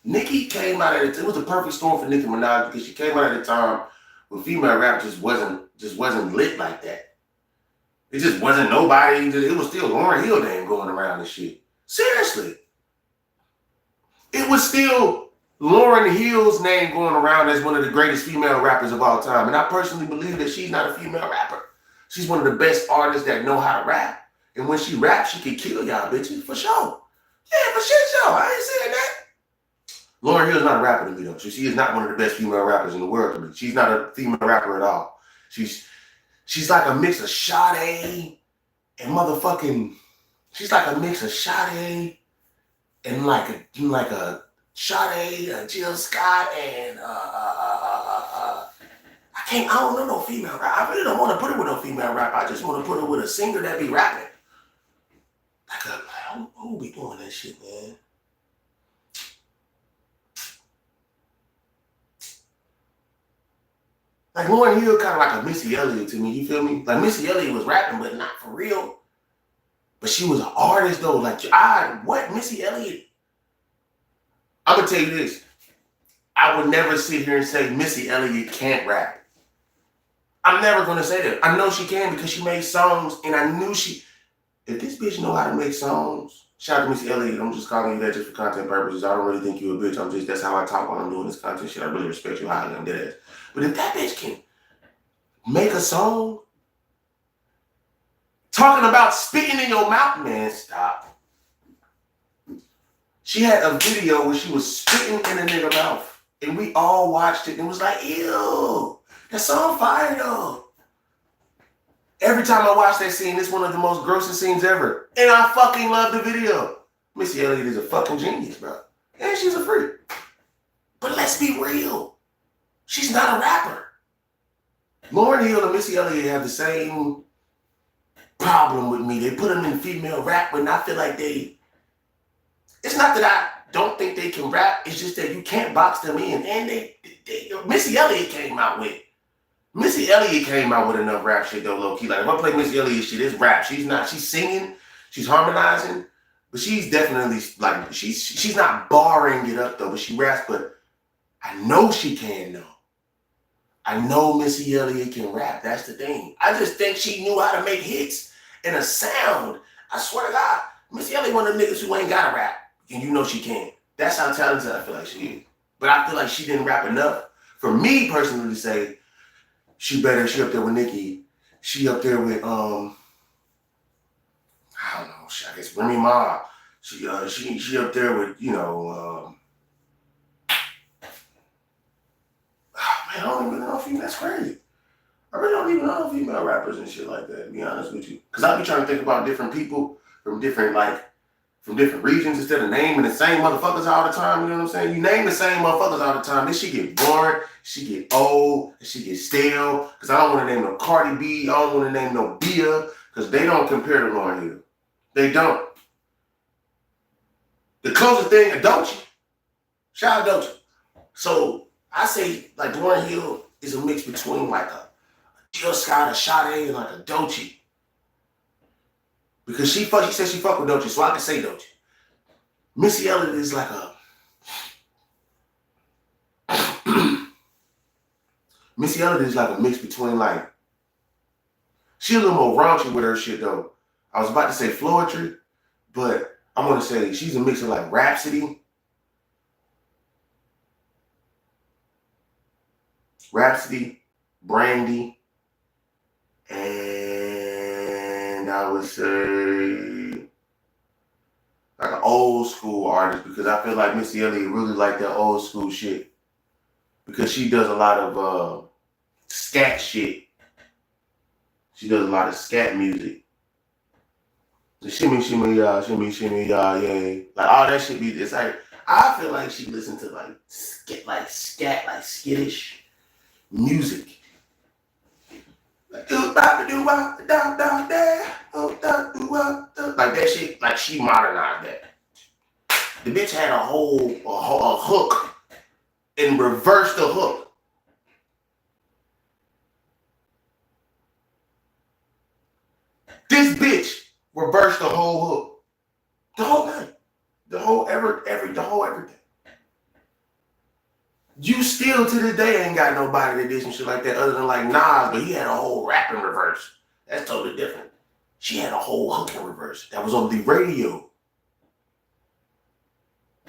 Nicki came out at it was a perfect storm for Nicki Minaj because she came out at a time when female rap just wasn't lit like that. It just wasn't nobody. It was still Lauryn Hill name going around and shit. Seriously. It was still Lauryn Hill's name going around as one of the greatest female rappers of all time. And I personally believe that she's not a female rapper. She's one of the best artists that know how to rap. And when she raps, she can kill y'all bitches, for sure. Yeah, for shit show. I ain't saying that. Lauryn Hill is not a rapper to me, though. She is not one of the best female rappers in the world to me. She's not a female rapper at all. She's like a mix of Sade and motherfucking... She's like a mix of Sade and like a Sade, Jill Scott, and I don't know no female rap. I really don't want to put her with no female rap. I just want to put her with a singer that be rapping. Who be doing that shit, man? Like Lauryn Hill, kind of like a Missy Elliott to me. You feel me? Like Missy Elliott was rapping, but not for real. But she was an artist though. Like what Missy Elliott? I'm gonna tell you this. I would never sit here and say Missy Elliott can't rap. I'm never gonna say that. I know she can because she made songs, and I knew she. If this bitch know how to make songs, shout out to Missy Elliott. I'm just calling you that just for content purposes. I don't really think you a bitch. That's how I talk when I'm doing this content shit. I really respect you highly. I'm dead ass. But if that bitch can make a song talking about spitting in your mouth, man, stop. She had a video where she was spitting in a nigga mouth, and we all watched it and was like, ew, that song fire though. Every time I watch that scene, it's one of the most grossest scenes ever. And I fucking love the video. Missy Elliott is a fucking genius, bro. And she's a freak. But let's be real. She's not a rapper. Lauryn Hill and Missy Elliott have the same problem with me. They put them in female rap, but I feel like it's not that I don't think they can rap. It's just that you can't box them in. And Missy Elliott came out with enough rap shit though, low key. Like if I play Missy Elliott shit, it's rap. She's singing, she's harmonizing, but she's definitely like she's not barring it up though, but she raps. But I know she can though. I know Missy Elliott can rap. That's the thing. I just think she knew how to make hits and a sound. I swear to God, Missy Elliott one of them niggas who ain't gotta rap, and you know she can. That's how talented I feel like she is. But I feel like she didn't rap enough for me personally to say she up there with Nicki. She up there with I don't know. I guess Remy Ma. She up there with man, I don't even know female. That's crazy. I really don't even know female rappers and shit like that, to be honest with you. Because I be trying to think about different people from different regions instead of naming the same motherfuckers all the time. You know what I'm saying? You name the same motherfuckers all the time, this shit get boring, she get old, she get stale. Because I don't want to name no Cardi B, I don't want to name no Bia, because they don't compare to Lauryn Hill. They don't. The closest thing, a Doechii. Shout out Doechii. So I say like Lauryn Hill is a mix between like a Jill Scott, a Sade, and like a Doechii. Because she said she fuck with Doechii, so I can say Doechii. Missy Elliott is like Missy Elliott is like a mix between like, she a little more raunchy with her shit though. I was about to say Floetry, but I want to say she's a mix of like Rhapsody, Brandy, and I would say like an old school artist, because I feel like Missy Elliott really like that old school shit, because she does a lot of scat shit. She does a lot of scat music. The shimmy, shimmy, y'all, yeah. Like all that shit it's like, I feel like she listened to like skittish music. Like that shit, like she modernized that. The bitch had a hook and reversed the hook. This bitch reversed the whole hook. The whole thing. The whole everything. You still to this day ain't got nobody that did some shit like that other than like Nas, but he had a whole rap in reverse. That's totally different. She had a whole hook in reverse. That was on the radio.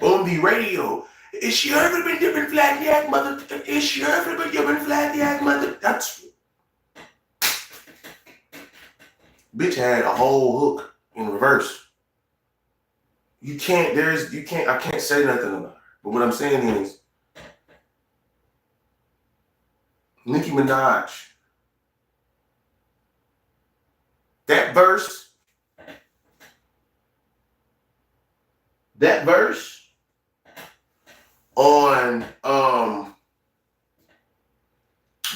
On the radio. Is she ever been dipping flat the ass mother? Is she ever been dipping flat the ass mother? Bitch had a whole hook in reverse. I can't say nothing about her. But what I'm saying is, Nicki Minaj, that verse on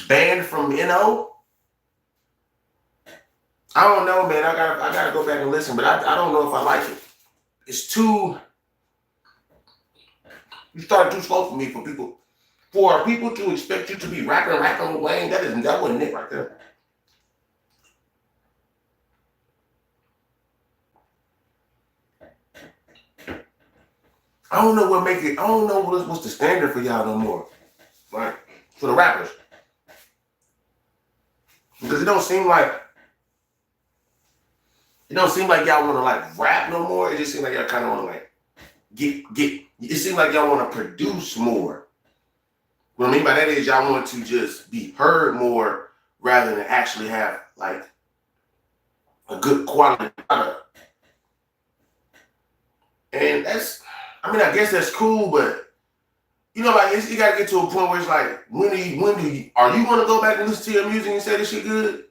Banned from NO, I don't know, man. I gotta go back and listen, but I don't know if I like it. It's too, you started too slow for me for people to expect you to be rapping with Wayne. That wasn't it right there. I don't know I don't know what's the standard for y'all no more. Right? For the rappers. Because it don't seem like y'all want to like rap no more. It just seems like y'all kind of want to like get. It seems like y'all want to produce more. What I mean by that is y'all want to just be heard more rather than actually have like a good quality product. And I guess that's cool, but you know, like you gotta get to a point where it's like, are you gonna go back and listen to your music and say this shit good?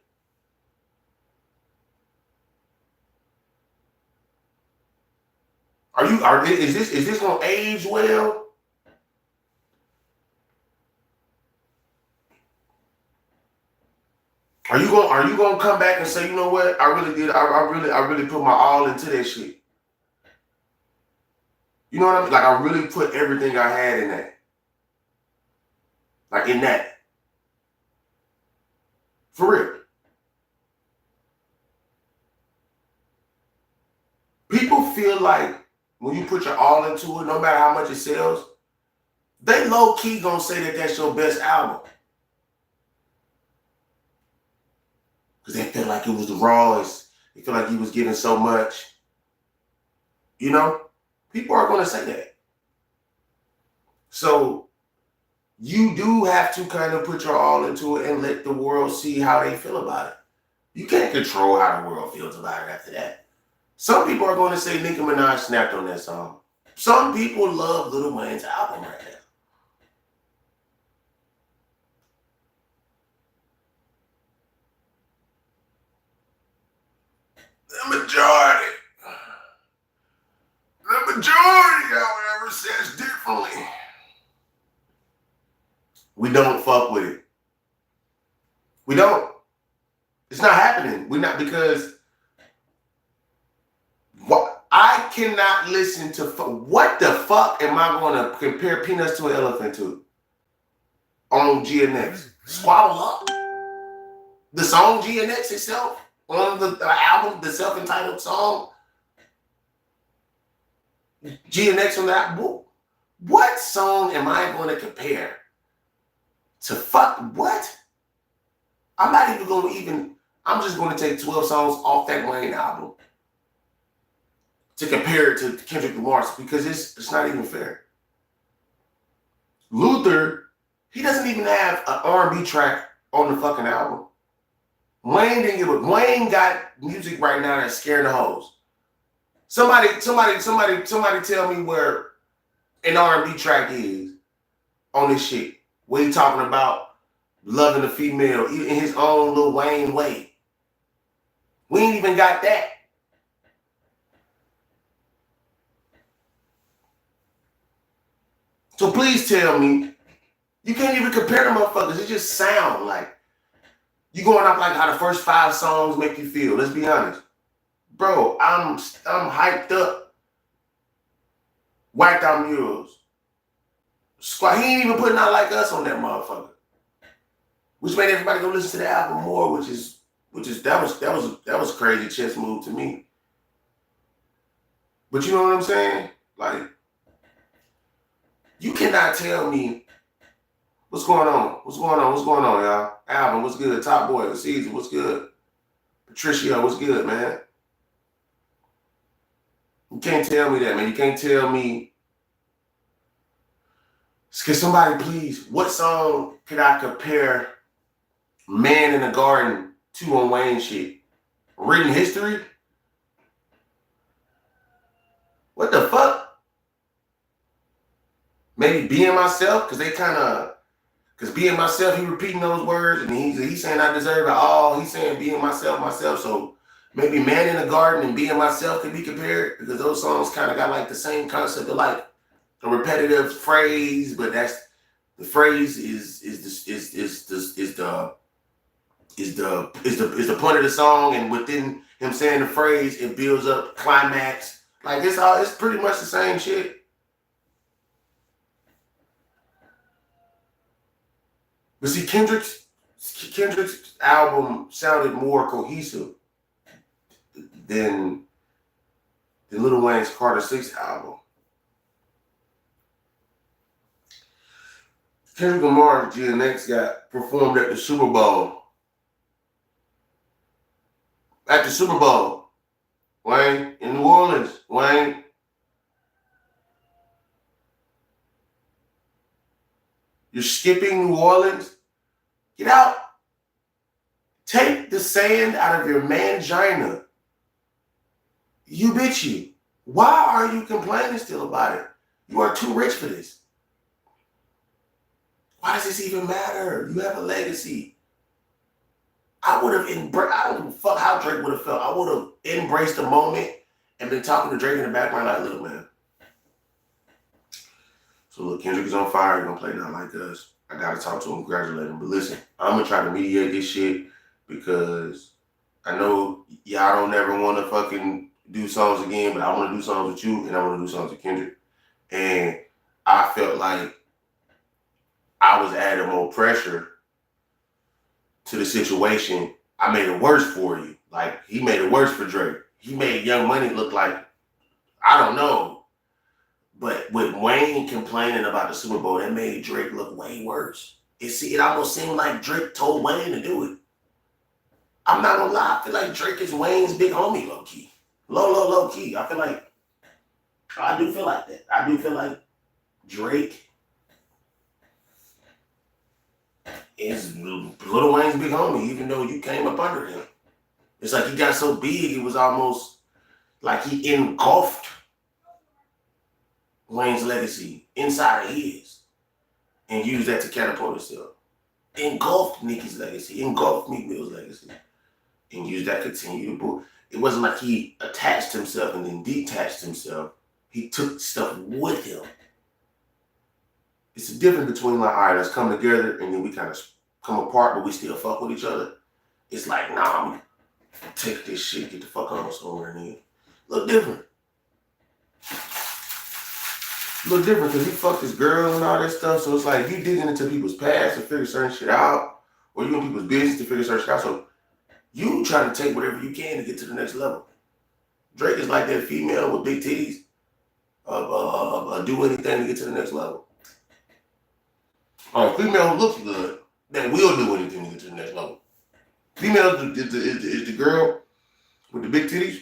Is this gonna age well? Are you gonna come back and say, you know what, I really put my all into that shit? You know what I mean? Like I really put everything I had in that. Like in that. For real. People feel like when you put your all into it, no matter how much it sells, they low key gonna say that that's your best album. Because they feel like it was the rawest. They feel like he was giving so much. You know? People are gonna say that. So you do have to kind of put your all into it and let the world see how they feel about it. You can't control how the world feels about it after that. Some people are going to say Nicki Minaj snapped on that song. Some people love Lil Wayne's album right now. The majority, however, says differently. We don't fuck with it. We don't. It's not happening. We're not, because I cannot listen to, what the fuck am I going to compare Peanuts to an Elephant to on GNX? Squabble Up. The song GNX itself on the album, the self-entitled song, GNX on that book. What song am I going to compare to what? I'm not even going to I'm just going to take 12 songs off that Wayne album to compare it to Kendrick Lamar's, because it's not even fair. Luther, he doesn't even have an R&B track on the fucking album. Wayne didn't give a. Wayne got music right now that's scaring the hoes. Somebody tell me where an R&B track is on this shit. Where he talking about loving a female in his own Lil Wayne way. We ain't even got that. So please tell me, you can't even compare the motherfuckers. It just sound like you going off like how the first 5 songs make you feel. Let's be honest. Bro, I'm hyped up. Wiped out murals. Squad, he ain't even putting out Like Us on that motherfucker. Which made everybody go listen to the album more, that was crazy chess move to me. But you know what I'm saying? Like, you cannot tell me what's going on. What's going on, y'all? Alvin, what's good? Top Boy, Caesar, what's good? Patricia, what's good, man? You can't tell me that, man. You can't tell me. Can somebody please, what song could I compare Man in the Garden to on Wayne shit? written history? What the fuck? Maybe being myself, because being myself, he repeating those words, and he's saying I deserve it all. He's saying being myself. So maybe Man in the Garden and Being Myself can be compared, because those songs kind of got like the same concept of like a repetitive phrase, but that's the phrase is the point of the song, and within him saying the phrase, it builds up climax. Like it's pretty much the same shit. But see, Kendrick's album sounded more cohesive than Lil Wayne's Carter 6 album. Kendrick Lamar GNX got performed at the Super Bowl. At the Super Bowl, Wayne, in New Orleans, Wayne. You're skipping New Orleans? Get out. Take the sand out of your mangina. You bitchy. Why are you complaining still about it? You are too rich for this. Why does this even matter? You have a legacy. I would have embraced, I don't give a fuck how Drake would have felt. I would have embraced the moment and been talking to Drake in the background like, look, man. So look, Kendrick is on fire. He's gonna play Not Like Us. I gotta talk to him, congratulate him. But listen, I'm gonna try to mediate this shit because I know y'all don't ever want to fucking do songs again, but I want to do songs with you and I want to do songs with Kendrick. And I felt like I was adding more pressure to the situation. I made it worse for you. Like, he made it worse for Drake. He made Young Money look like, I don't know. But with Wayne complaining about the Super Bowl, that made Drake look way worse. It almost seemed like Drake told Wayne to do it. I'm not gonna lie, I feel like Drake is Wayne's big homie, low key. Low key. I do feel like that. I do feel like Drake is Lil Wayne's big homie, even though you came up under him. It's like he got so big, it was almost like he engulfed Wayne's legacy inside of his and used that to catapult himself. Engulfed Nicki's legacy, engulfed Meek Mill's legacy, and used that to continue to build. It wasn't like he attached himself and then detached himself. He took stuff with him. It's the difference between like, all right, let's come together and then we kind of come apart, but we still fuck with each other. It's like, nah, I'm gonna take this shit, get the fuck on somewhere and then look different. Look different because he fucked his girl and all that stuff. So it's like you digging into people's past to figure certain shit out, or you in people's business to figure certain shit out. So you trying to take whatever you can to get to the next level. Drake is like that female with big titties. Do anything to get to the next level. Female who looks good, that will do anything to get to the next level. Female is the girl with the big titties.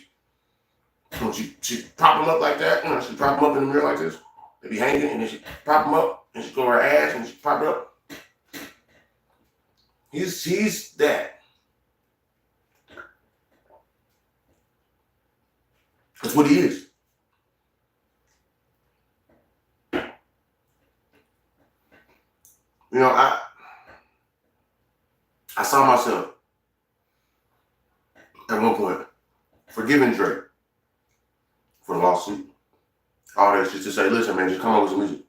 So she prop them up like that. She prop them up in the mirror like this. They be hanging, and then she prop them up, and she go her ass, and she prop it up. He's that. That's what he is. You know, I saw myself at one point forgiving Drake for the lawsuit. All that shit to say, listen, man, just come up with some music.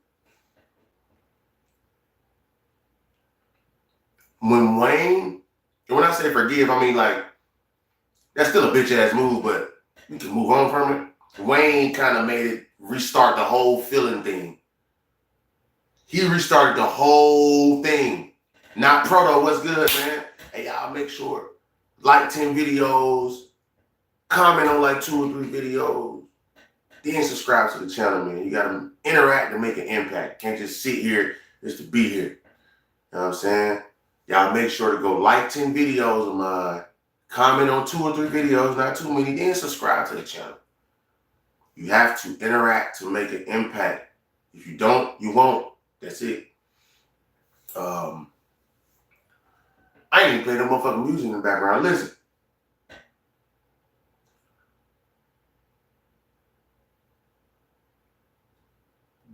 When Wayne, and when I say forgive, I mean like, that's still a bitch ass move, but you can move on from it. Wayne kind of made it restart the whole feeling thing. He restarted the whole thing. Not Proto, what's good, man? Hey, y'all make sure, like 10 videos, comment on like 2 or 3 videos, then subscribe to the channel, man. You gotta interact and make an impact. Can't just sit here just to be here. You know what I'm saying? Y'all make sure to go like 10 videos of mine, comment on 2 or 3 videos, not too many, then subscribe to the channel. You have to interact to make an impact. If you don't, you won't. That's it. I ain't even play no motherfucking music in the background. Listen.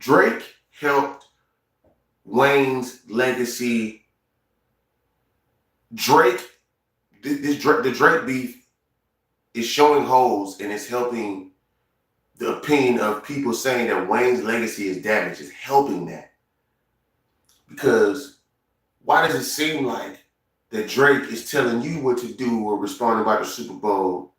Drake helped Wayne's legacy. The Drake beef is showing holes and it's helping the opinion of people saying that Wayne's legacy is damaged. It's helping that. Because why does it seem like that Drake is telling you what to do or responding about the Super Bowl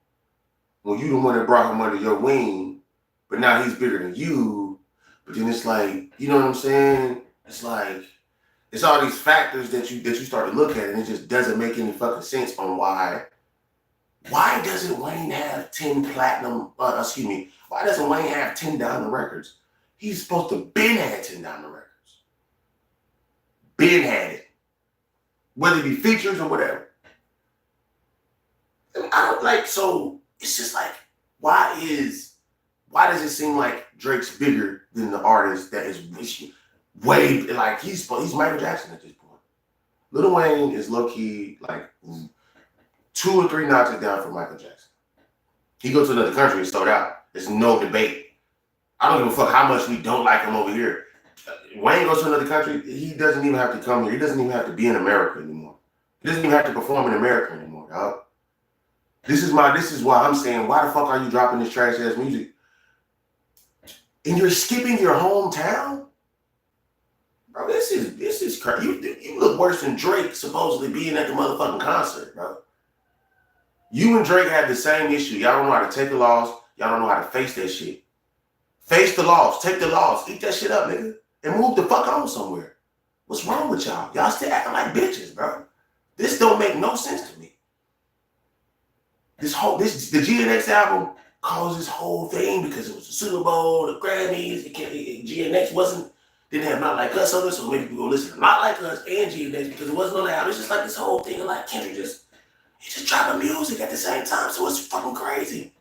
when you the one that brought him under your wing, but now he's bigger than you? But then it's like, you know what I'm saying? It's like, it's all these factors that you start to look at, and it just doesn't make any fucking sense on why doesn't Wayne have 10 platinum, why doesn't Wayne have 10 diamond records? He's supposed to been had 10 diamond records. Been had it. Whether it be features or whatever. And I don't like, so it's just like, why does it seem like Drake's bigger than the artist that is way, like he's Michael Jackson at this point. Lil Wayne is low-key like 2 or 3 notches down from Michael Jackson. He goes to another country and sold out. There's no debate. I don't give a fuck how much we don't like him over here. Wayne goes to another country, he doesn't even have to come here. He doesn't even have to be in America anymore. He doesn't even have to perform in America anymore, dog. This is why I'm saying, why the fuck are you dropping this trash ass music? And you're skipping your hometown? Bro, this is crazy. You look worse than Drake supposedly being at the motherfucking concert, bro. You and Drake have the same issue. Y'all don't know how to take the loss. Y'all don't know how to face that shit. Face the loss. Take the loss. Eat that shit up, nigga. And move the fuck on somewhere. What's wrong with y'all? Y'all still acting like bitches, bro. This don't make no sense to me. The GNX album caused this whole thing because it was the Super Bowl, the Grammys. GNX didn't have Not Like Us on it, so maybe people go listen to Not Like Us and GNX because it wasn't on the album. It's just like this whole thing of like Kendrick just dropping music at the same time, so it's fucking crazy.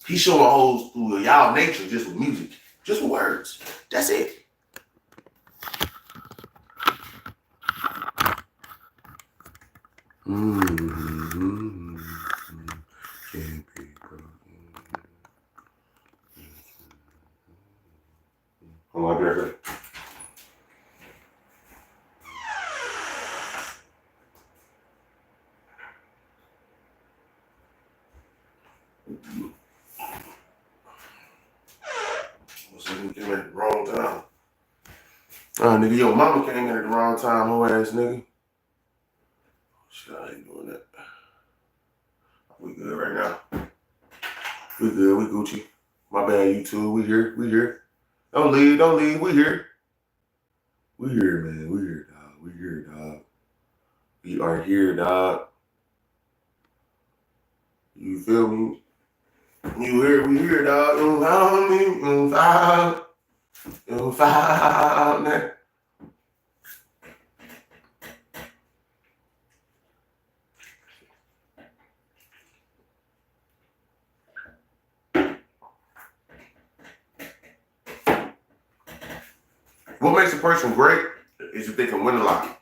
He's showing a whole school of y'all nature just with music, just with words. That's it. Hold on, I'll nigga came in at the wrong time. Nigga, your mama came in at the wrong time, whole ass nigga. Shit, I ain't doing that. We good right now. We good, we Gucci. My bad, you too. We here. Don't leave, we here. We here, man. We here, dog. We are here, dog. You feel me? You here, we here, dog. You found me, you found me. What makes a person great is if they can win a lot.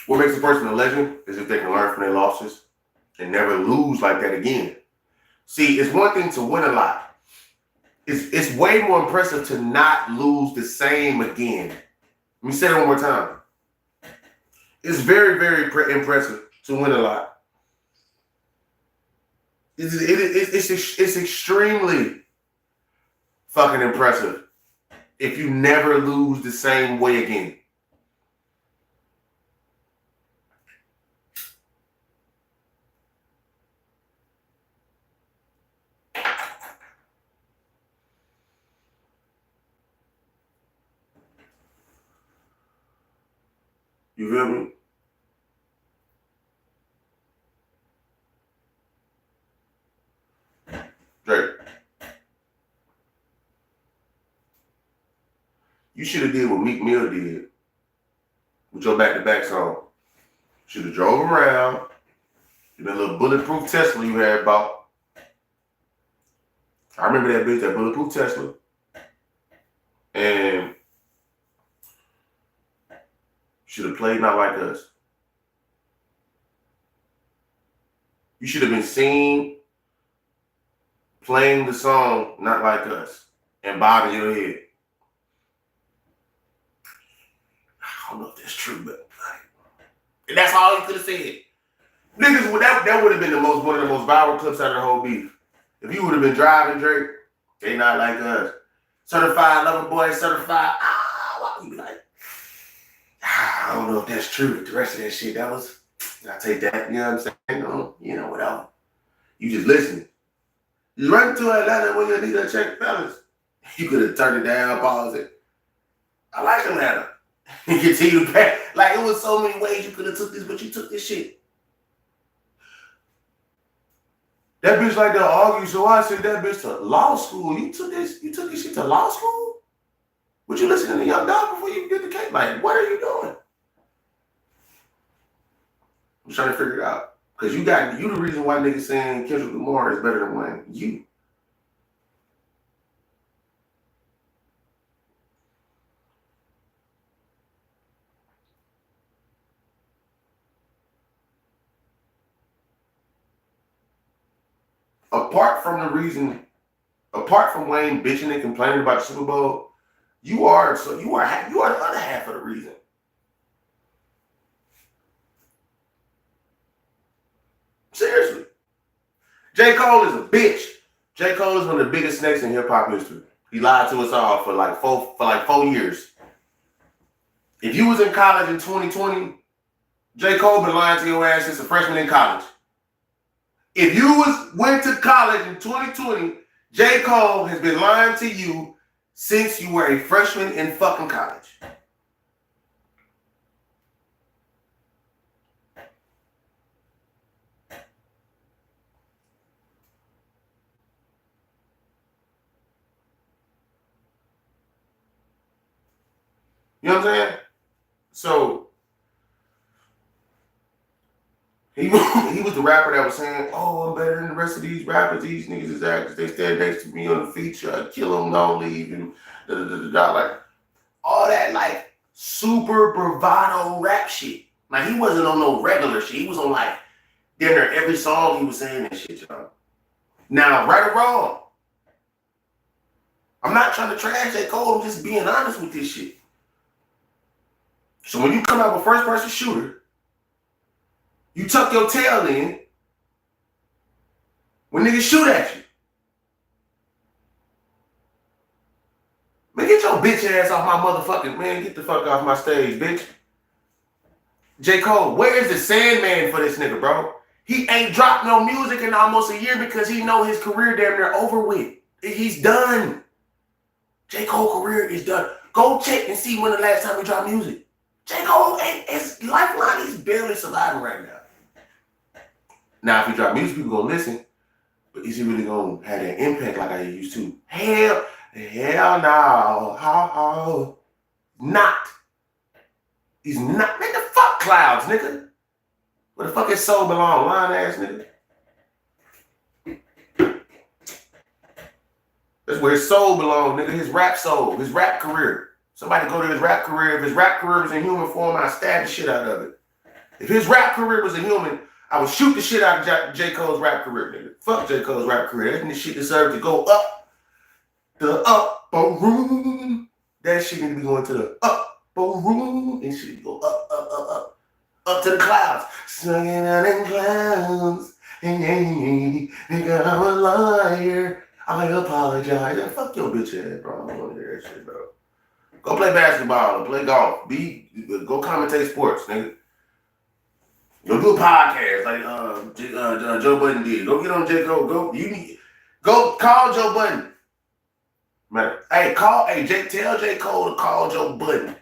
What makes a person a legend is if they can learn from their losses and never lose like that again. See, it's one thing to win a lot. It's way more impressive to not lose the same again. Let me say it one more time. It's very, very impressive to win a lot. It's extremely fucking impressive if you never lose the same way again. You feel me? Drake. You should have did what Meek Mill did with your back-to-back song. Should have drove around in that little bulletproof Tesla you had bought. I remember that bitch, that bulletproof Tesla. And should have played Not Like Us. You should have been seen playing the song Not Like Us and bobbing your head. I don't know if that's true, but and that's all you could have said. Niggas, that would have been one of the most viral clips out of the whole beef. If you would have been driving Drake, they not like us. Certified lover boy, certified. You'd be like, I don't know if that's true. But the rest of that shit, I take that. You know what I'm saying? You know, whatever. You just listen. You run to Atlanta when you need to check fellas. You could have turned it down, paused it. I like Atlanta. And continue to pay. Like, it was so many ways you could have took this, but you took this shit. That bitch like to argue, so I sent that bitch to law school. You took this shit to law school? Would you listen to the Young Dog before you get the cake? Like, what are you doing? I'm trying to figure it out. Because you the reason why niggas saying Kendrick Lamar is better than Wayne. You. Apart from Wayne bitching and complaining about the Super Bowl, you are the other half of the reason. Seriously. J. Cole is a bitch. J. Cole is one of the biggest snakes in hip hop history. He lied to us all for like 4 years. If you was in college in 2020, J. Cole been lying to your ass since a freshman in college. If you went to college in 2020, J. Cole has been lying to you since you were a freshman in fucking college. You know what I'm saying? So he was the rapper that was saying, "Oh, I'm better than the rest of these rappers. These niggas is actors. They stand next to me on the feature. I kill them, don't leave." And like all that like super bravado rap shit. Like he wasn't on no regular shit. He was on like damn near every song he was saying that shit, y'all. Now, right or wrong, I'm not trying to trash J. Cole. I'm just being honest with this shit. So when you come out with first-person shooter, you tuck your tail in when niggas shoot at you. Man, get your bitch ass off my motherfucking, man, get the fuck off my stage, bitch. J. Cole, where is the Sandman for this nigga, bro? He ain't dropped no music in almost a year because he know his career damn near over with. He's done. J. Cole career is done. Go check and see when the last time he dropped music. J. Cole ain't his lifeline. He's barely surviving right now. Now, if he drop music, people gonna listen. But is he really gonna have that impact like I used to? Hell no. How? Not. He's not. Man, the fuck clouds, nigga. Where the fuck his soul belong, lying ass nigga? That's where his soul belongs, nigga. His rap soul, his rap career. Somebody go to his rap career. If his rap career was in human form, I'd stab the shit out of it. If his rap career was a human, I would shoot the shit out of J. Cole's rap career, nigga. Fuck J. Cole's rap career. That shit deserved to go up the upper room. That shit need to be going to the upper room. And shit go up to the clouds. Swinging out in clouds. Hey, nigga, I'm a liar. I apologize. Yeah, fuck your bitch ass, bro. I don't want to hear that shit, bro. Go play basketball or play golf. Go commentate sports, nigga. Go do a podcast like Joe Budden did. Go get on J. Cole. Go call Joe Budden. Man, tell J. Cole to call Joe Budden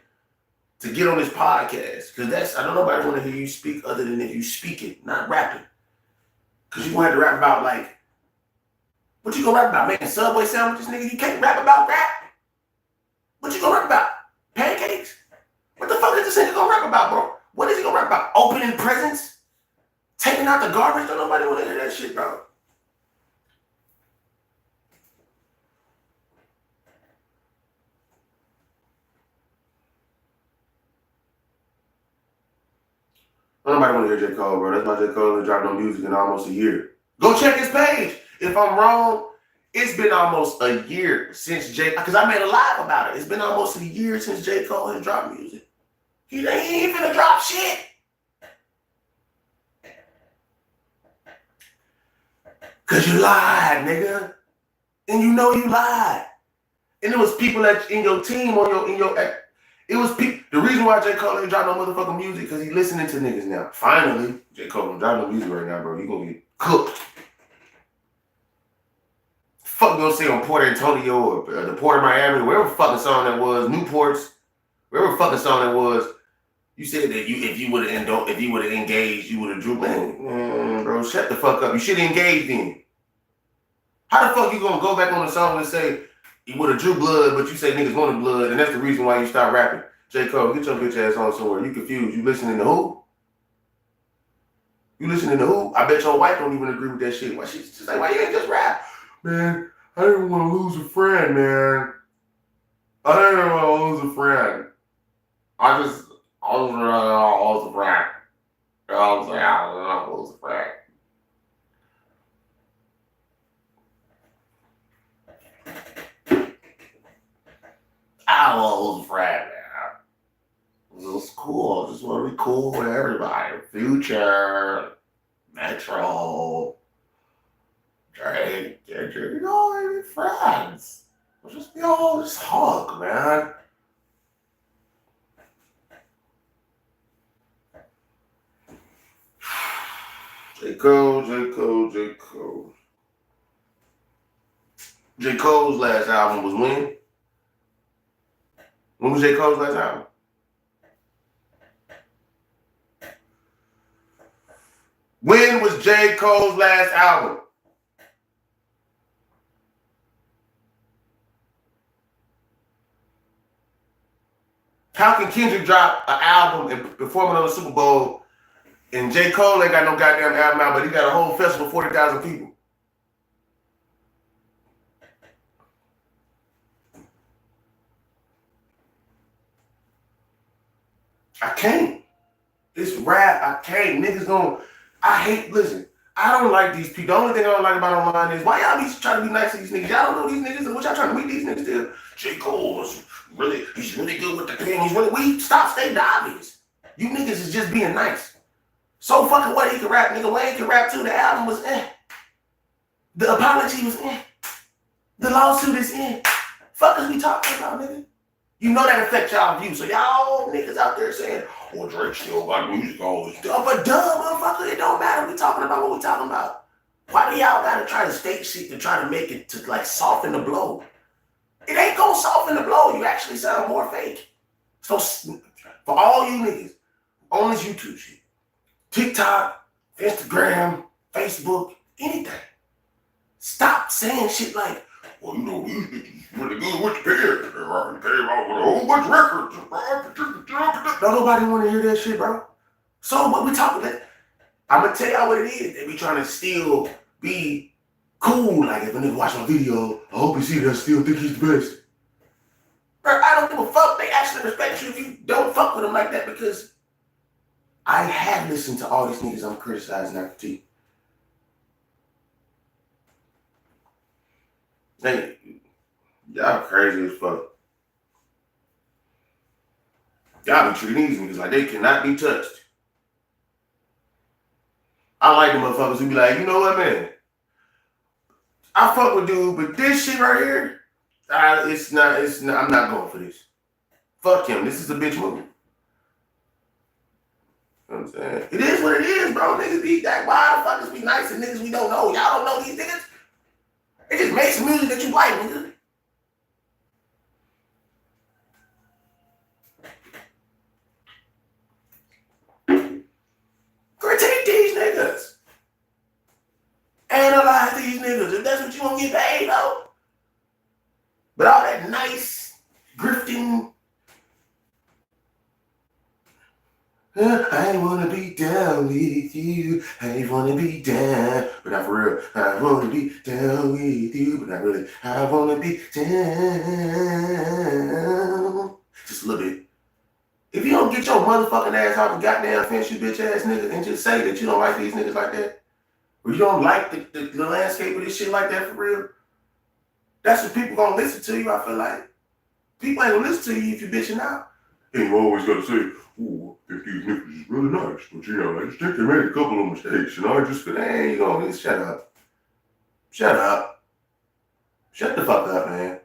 to get on this podcast. Cause I don't nobody want to hear you speak other than if you speaking, not rapping. Cause you gonna have to rap about like what you gonna rap about? Making Subway sandwiches, nigga. You can't rap about rap. What you gonna rap about? Pancakes? What the fuck is this nigga gonna rap about, bro? What is he gonna rap about? Opening presents? Taking out the garbage? Don't nobody wanna hear that shit, bro. Don't nobody wanna hear J. Cole, bro. That's why J. Cole ain't dropped no music in almost a year. Go check his page. If I'm wrong, It's been almost a year since because I made a live about it. It's been almost a year since J. Cole has dropped music. He ain't finna drop shit. Cause you lied, nigga. And you know you lied. And it was people that in your team it was people. The reason why J. Cole ain't dropped no motherfucking music because he listening to niggas now. Finally, J. Cole don't drop no music right now, bro. You gonna get cooked. Fuck gonna say on Port Antonio or the Port of Miami, wherever fucking song that was, Newports, wherever fucking song that was. You said that if you would have engaged, you would have drew. Man, bro, shut the fuck up. You should have engaged in. How the fuck you gonna go back on the song and say you would have drew blood, but you say niggas wanted blood, and that's the reason why you start rapping? J. Cole, get your bitch ass on somewhere. You confused. You listening to who? You listening to who? I bet your wife don't even agree with that shit. Why she's just like, why you ain't just rap? Man, I didn't want to lose a friend, man. I didn't want to lose a friend. I was a friend. I was like, I don't know, lose a friend. I was a friend, man. It was cool. I just want to be cool with everybody. Future, Metro, Drake, you know, we friends. We'll just be all just hug, man. J. Cole. J. Cole's last album was when? When was J. Cole's last album? When was J. Cole's last album? How can Kendrick drop an album and perform it on the Super Bowl, and J. Cole ain't got no goddamn album out, but he got a whole festival, 40,000 people? I can't. It's rap. I can't. Niggas gonna. Listen, I don't like these people. The only thing I don't like about online is why y'all be trying to be nice to these niggas. Y'all don't know these niggas, and what y'all trying to meet these niggas to? J. Cole is he's really good with the pen. Stop stating the obvious. You niggas is just being nice. So fucking what, he can rap, nigga. Wayne can rap too. The album was The apology was The lawsuit is Fuck is we talking about, nigga? You know that affects y'all views. So y'all niggas out there saying, well, Drake still got music, all this stuff. But motherfucker, it don't matter. We talking about what we talking about. Why do y'all gotta try to state shit to try to make it to like soften the blow? It ain't gonna soften the blow. You actually sound more fake. So for all you niggas on this YouTube shit, TikTok, Instagram, Facebook, anything, stop saying shit like, well, you know, these niggas really good with the pen. They already came out with a whole bunch of records. Don't nobody want to hear that shit, bro. So what we talking about? I'm gonna tell y'all what it is. They be trying to still be cool. Like if a nigga watch my video, I hope you see that I still think he's the best. Bro, I don't give a fuck. They actually respect you if you don't fuck with them like that, because I have listened to all these niggas I'm criticizing after critique. Hey, y'all crazy as fuck. Y'all be treating these niggas like they cannot be touched. I like the motherfuckers who be like, you know what, man? I fuck with dude, but this shit right here, it's not, I'm not going for this. Fuck him. This is a bitch movie. You know what I'm saying? It is what it is, bro. Niggas be that. Why the fuckers be nice and niggas we don't know? Y'all don't know these niggas? It just makes music that you like, nigga. Critique these niggas. Analyze these niggas. If that's what you want to get paid, though. But all that nice grifting. I wanna be down with you. I wanna be down, but not for real. I wanna be down with you, but not really. I wanna be down. Just a little bit. If you don't get your motherfucking ass off the goddamn fence, you bitch ass nigga, and just say that you don't like these niggas like that, or you don't like the landscape of this shit like that for real, That's what people gonna listen to you. I feel like people ain't gonna listen to you if you bitching out. And you always gotta say, "Oh, I think these niggas is really nice, but I just think they made a couple of mistakes, and I just feel, hey, you gonna shut up, shut up, shut the fuck up, man."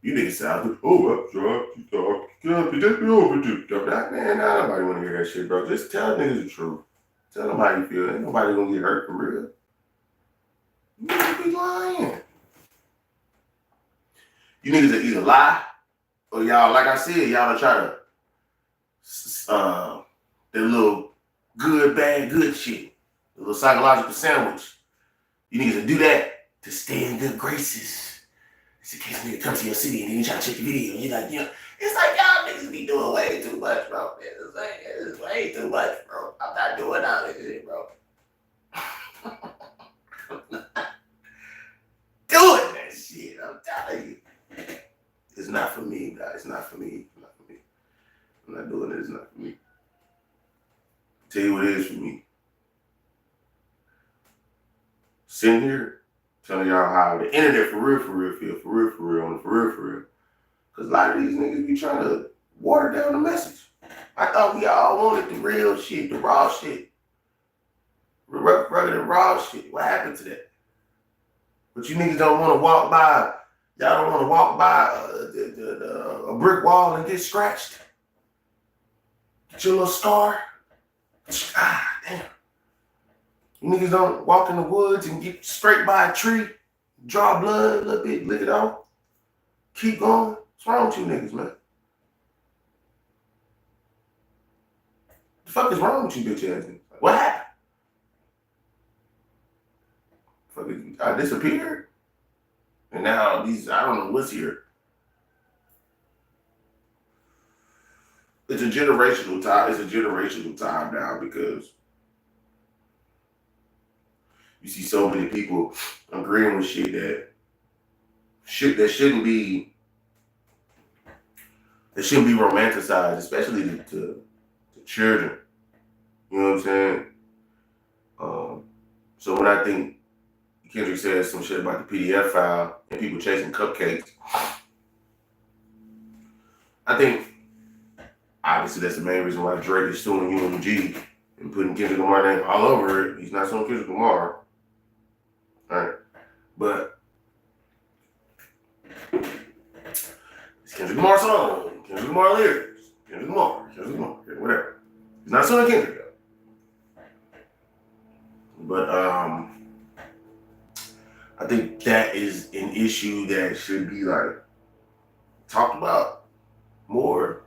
You niggas sound, oh, you talk, you just be over to man, nobody wanna hear that shit, bro. Just tell niggas the truth. Tell them how you feel. Ain't nobody gonna get hurt for real. You niggas be lying. You niggas that either lie or y'all, like I said, y'all try to that little good, bad, good shit. The little psychological sandwich. You niggas that do that to stay in good graces. It's in case nigga come to your city and then you try to check your video and you're like, it's like y'all niggas be doing way too much, bro. It's way too much, bro. I'm not doing all this shit, bro. Doing that shit, I'm telling you. It's not for me, guys. It's not for me. It's not for me. I'm not doing it. It's not for me. I'll tell you what it is for me. Sitting here telling y'all how the internet for real feel, for real. Because a lot of these niggas be trying to water down the message. I thought we all wanted the real shit, the raw shit. The rugged and raw shit. What happened to that? But you niggas don't want to walk by. Y'all don't want to walk by a brick wall and get scratched. Get your little scar. Ah, damn. You niggas don't walk in the woods and get straight by a tree, draw blood a little bit, lick it off, keep going. What's wrong with you niggas, man? The fuck is wrong with you bitch ass niggas? What happened? Fucking, I disappeared? And now I don't know what's here. It's a generational time. It's a generational time now because you see so many people agreeing with shit that shouldn't be romanticized, especially to children. You know what I'm saying? So when I think Kendrick says some shit about the PDF file and people chasing cupcakes, I think obviously that's the main reason why Drake is suing UMG and putting Kendrick Lamar's name all over it. He's not suing Kendrick Lamar. Alright. But it's Kendrick Lamar's song, Kendrick Lamar lyrics, Kendrick Lamar, whatever. He's not suing Kendrick though. But I think that is an issue that should be like talked about more.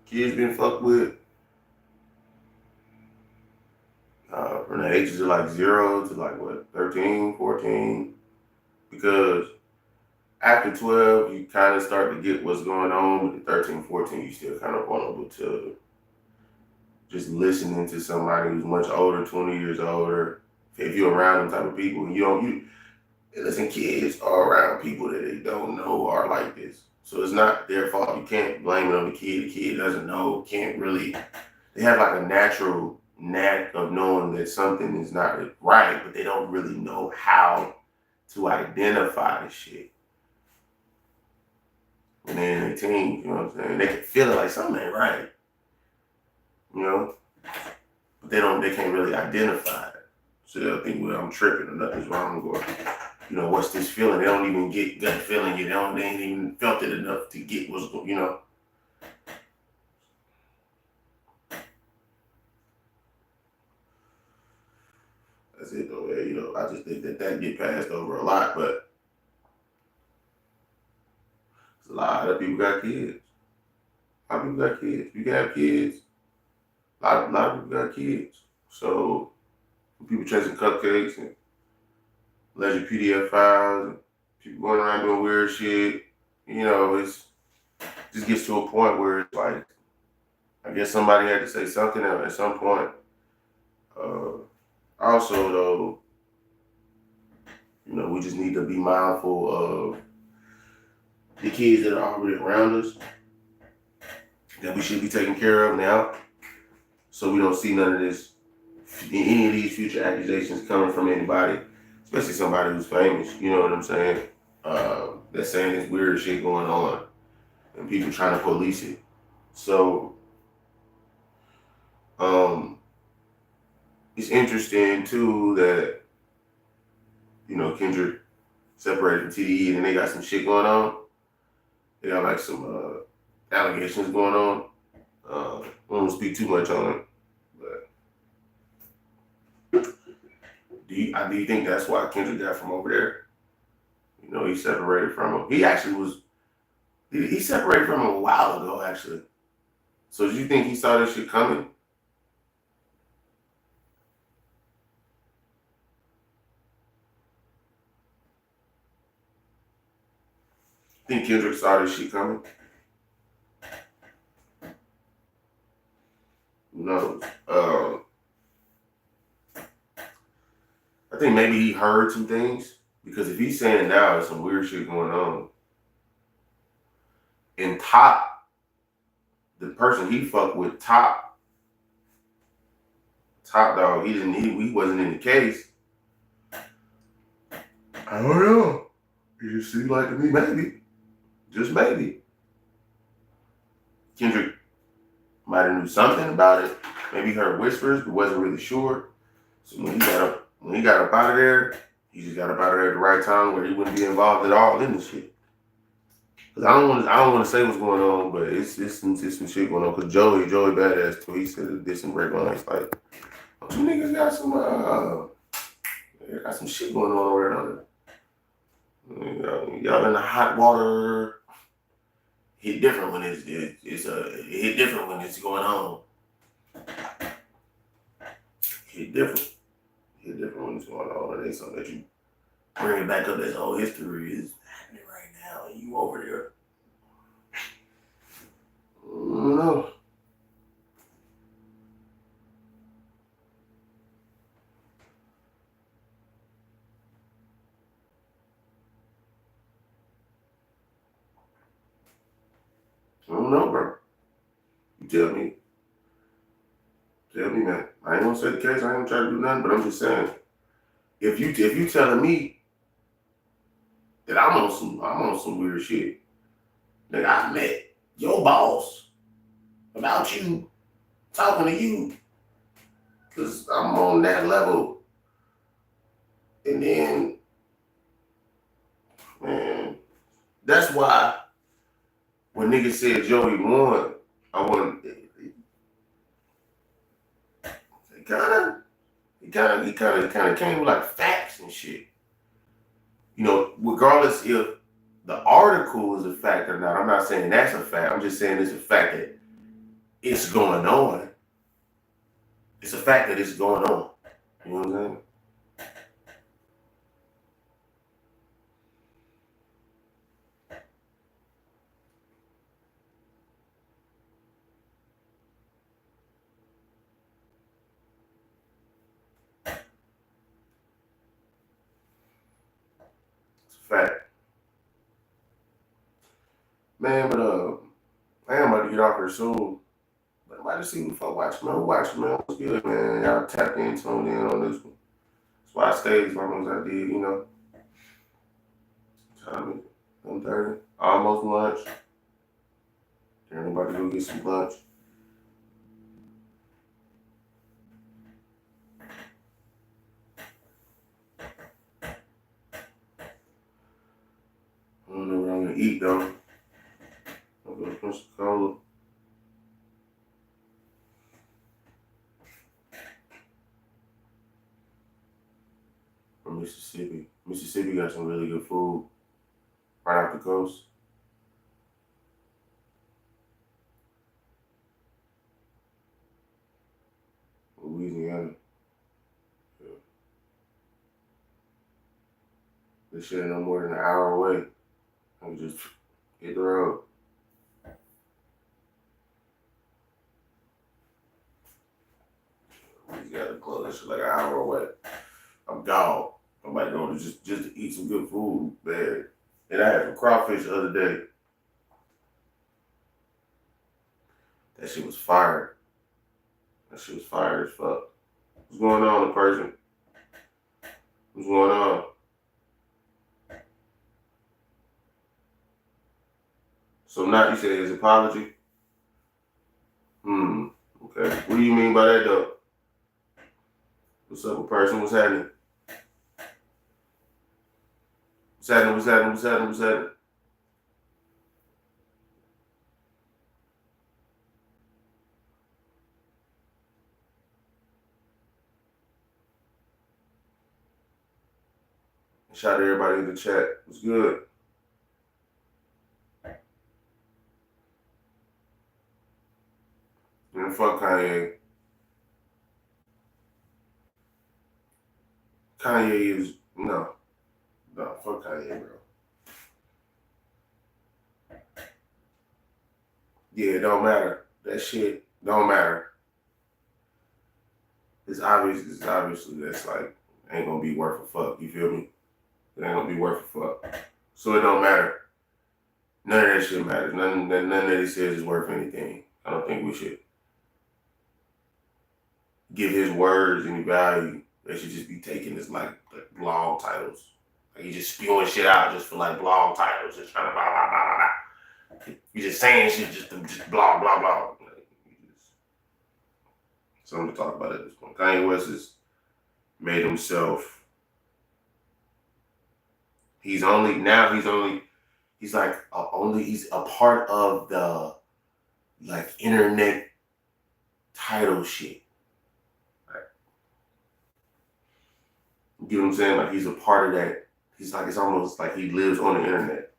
Kids being fucked with from the ages of like 0 to like what, 13, 14. Because after 12, you kind of start to get what's going on. But at 13, 14, you still kind of vulnerable to just listening to somebody who's much older, 20 years older. If you're around them type of people, listen, kids are around people that they don't know are like this. So it's not their fault. You can't blame it on the kid. The kid doesn't know, can't really. They have like a natural knack of knowing that something is not right, but they don't really know how to identify the shit. When they're in their teens, you know what I'm saying? They can feel it like something ain't right. You know? But they can't really identify it. So they'll think, well, I'm tripping or nothing's wrong, or what's this feeling? They don't even get gut feeling yet. They ain't even felt it enough to get what's going, That's it though, man. I just think that get passed over a lot, but a lot of people got kids. A lot of people got kids. You can have kids. A lot of people got kids. So people chasing cupcakes and alleged PDF files, and people going around doing weird shit. It just gets to a point where it's like, I guess somebody had to say something at some point. Also, though, we just need to be mindful of the kids that are already around us that we should be taking care of now, so we don't see none of this any of these future accusations coming from anybody, especially somebody who's famous. You know what I'm saying? They're saying this weird shit going on, and people trying to police it. So, it's interesting too that Kendrick separated from TDE, and they got some shit going on. They got like some allegations going on. I don't speak too much on it, but do you think that's why Kendrick got from over there? He separated from him. He actually was. He separated from him a while ago, actually. So do you think he saw this shit coming? Think Kendrick saw this shit coming? Who knows? I think maybe he heard some things, because if he's saying now there's some weird shit going on, and Top, the person he fucked with, Top Dog, he wasn't in the case. I don't know. It just seemed like to me, maybe, just maybe, Kendrick might have knew something about it. Maybe he heard whispers, but wasn't really sure. So when he got up out of there, he just got up out of there at the right time where he wouldn't be involved at all in this shit. Cause I don't want to say what's going on, but it's some shit going on. Cause Joey Badass too, he said this and break lines like, you niggas got some shit going on over there. Y'all in the hot water. Hit different when it hit different when it's going on. Hit different when it's going on. It ain't something that you bring it back up as old history is happening right now, and you over there. I don't know. I don't know, bro. You tell me. Tell me, man. I ain't gonna say the case. I ain't gonna try to do nothing, but I'm just saying. If you telling me that I'm on some weird shit, that I met your boss about you talking to you, cause I'm on that level, and then, man, that's why when niggas said Joey won, I won. He kind of came with like facts and shit. Regardless if the article is a fact or not. I'm not saying that's a fact. I'm just saying it's a fact that it's going on. It's a fact that it's going on. You know what I'm saying? It's a fact. Man, but I am about to get off here soon. But I'm about to see what fuck watching, man. Who watching, man? What's good, man? Y'all tapped in, tuned in on this one. That's why I stayed as long as I did, Time is 1:30. Almost lunch. Everybody go get some lunch. I don't know what I'm gonna eat though. I'm gonna drink some cola. From Mississippi. Mississippi got some really good food right off the coast. Louisiana. Yeah. This shit ain't no more than an hour away. I can just hit the road. We gotta close that shit like an hour away. I'm gone. I might go to just to eat some good food, man. And I had some crawfish the other day. That shit was fire. That shit was fire as fuck. What's going going on, the person? What's going on? So not you say his apology? Okay. What do you mean by that though? What's up, person? What's happening? What's happening? What's happening? What's happening? What's happening? Shout out to everybody in the chat. What's good? Man, fuck Kanye. Kanye is no, fuck Kanye, bro. Yeah, it don't matter. That shit don't matter. It's obvious. It's obviously that's like ain't gonna be worth a fuck. You feel me? It ain't gonna be worth a fuck. So it don't matter. None of that shit matters. None that he says is worth anything. I don't think we should give his words any value. They should just be taken as like blog titles. Like you just spewing shit out just for like blog titles, just trying to blah blah blah blah blah. You just saying shit just blah blah blah. Like, something to talk about at this point. Kanye West has made himself. He's a part of the like internet title shit. You get what I'm saying? Like he's a part of that. He's like, it's almost like he lives on the internet.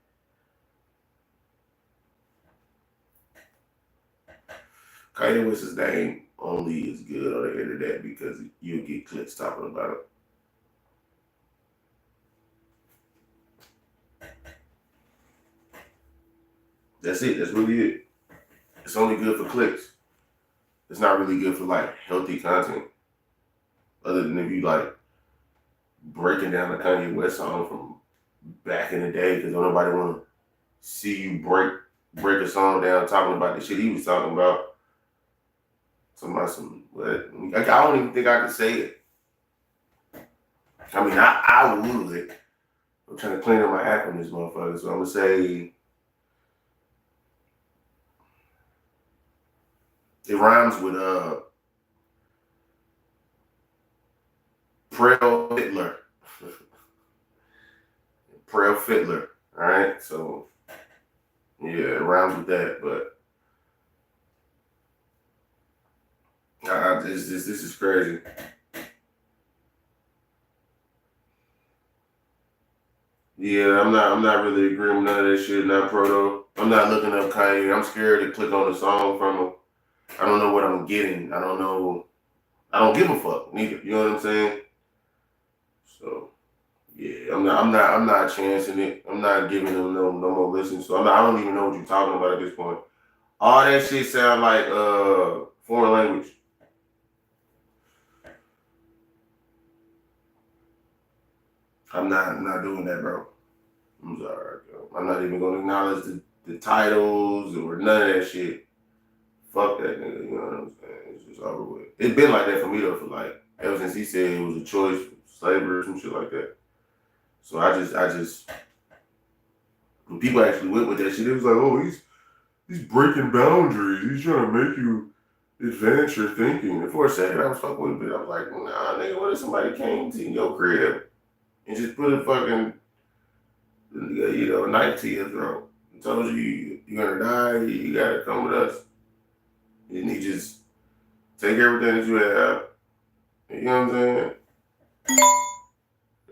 Kanye West's name only is good on the internet because you'll get clicks talking about it. That's it. That's really it. It's only good for clicks. It's not really good for like healthy content. Other than if you like breaking down the Kanye West song from back in the day, because nobody want to see you break a song down talking about the shit he was talking about. I don't even think I could say it. I mean, I would. I'm trying to clean up my act on this motherfucker, so I'm gonna say it rhymes with Prel Fiddler. Prel Fiddler. Alright, so yeah, it rhymes with that, but this is crazy. Yeah, I'm not really agreeing with none of that shit, not proto. I'm not looking up Kanye. I'm scared to click on the song from him. I don't know what I'm getting. I don't know. I don't give a fuck neither. You know what I'm saying? So yeah, I'm not chancing it. I'm not giving them no more listens. So I don't even know what you're talking about at this point. All that shit sound like foreign language. I'm not doing that, bro. I'm sorry, bro. I'm not even gonna acknowledge the titles or none of that shit. Fuck that nigga, you know what I'm saying? It's just over with. It's been like that for me though, for like ever since he said it was a choice, slavery or some shit like that. So I just when people actually went with that shit, it was like, oh, he's breaking boundaries. He's trying to make you advance your thinking. And for a second I was fucking with it, but I was like, nah, nigga, what if somebody came to your crib and just put a fucking a knife to your throat and told you you're gonna die, you gotta come with us. And he just take everything that you have. You know what I'm saying?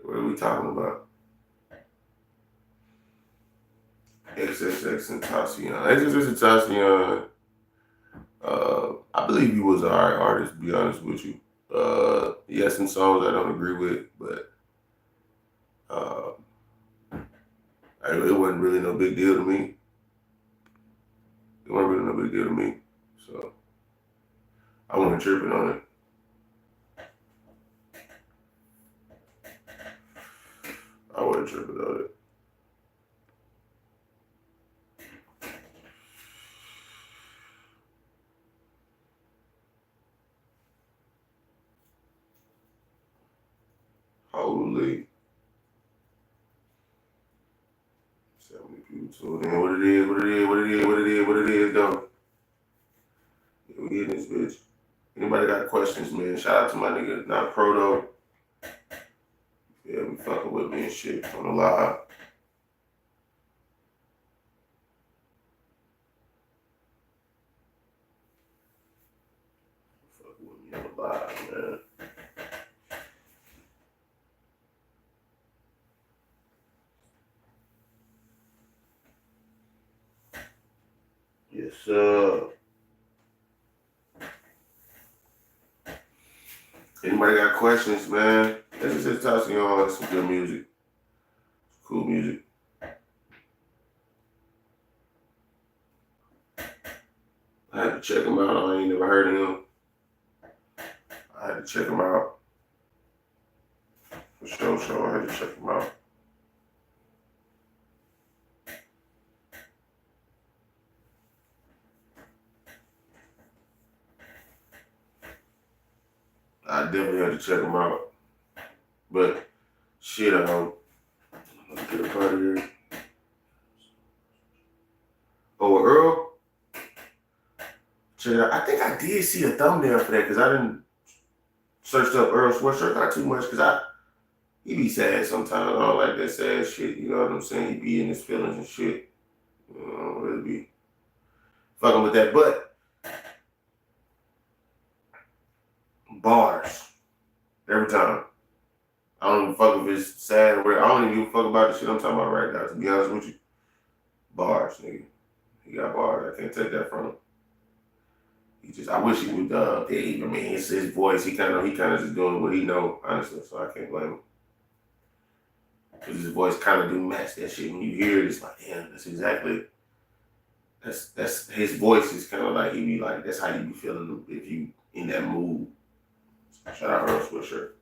What are we talking about? XXX and Tentacion. XXX and Tentacion, I believe he was an alright artist, to be honest with you. He has some songs I don't agree with, but it wasn't really no big deal to me. It wasn't really no big deal to me. So I wasn't tripping on it. I wasn't tripping on it. Holy. 70 people tuned in. What it is, what it is, what it is, what it is, what it is, though. Yeah, we in this bitch. Anybody got questions, man? Shout out to my nigga, not Proto. Yeah, be fucking with me and shit on the live. Fucking with me on the live, man. Yes, sir. Anybody got questions, man? Let's just talk to y'all. Some good music. Cool music. I had to check him out. I ain't never heard of him. I had to check him out. For sure, I had to check him out. I definitely had to check him out. But shit, let's get up out of here. Oh, Earl? Check it out. I think I did see a thumbnail for that because I didn't search up Earl Sweatshirt. Not too much because he be sad sometimes. I don't like that sad shit. You know what I'm saying? He be in his feelings and shit. You know, I don't really be fucking with that. But bars. Every time. I don't even fuck if it's sad or I don't even give a fuck about the shit I'm talking about right now, to be honest with you. Bars, nigga. He got bars. I can't take that from him. I wish he would, I mean, it's his voice. He kind of just doing what he know, honestly, so I can't blame him. Because his voice kind of do match that shit. When you hear it, it's like, damn, that's exactly, that's his voice is kind of like, he be like, that's how you be feeling if you in that mood. Shout out Earl Sweatshirt.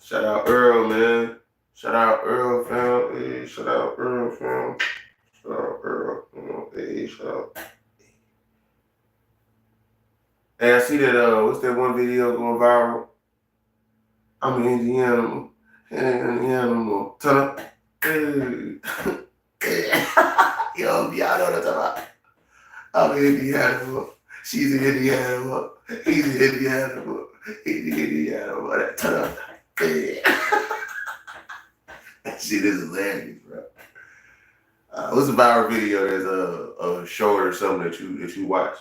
Shout out Earl, man. Shout out Earl, fam. Hey, shout out Earl, fam. Shout out Earl. You know, hey, shout out. Hey, I see that, what's that one video going viral? I'm an Indiana. Indiana. Turn up. Hey. Yo, y'all know what I'm talking about. I'm an Indiana. She's an Indiana. He's an Indiana. He's an Indiana. Turn up. Hey. That shit is hilarious, bro. What's a viral video? There's a short or something that you watch.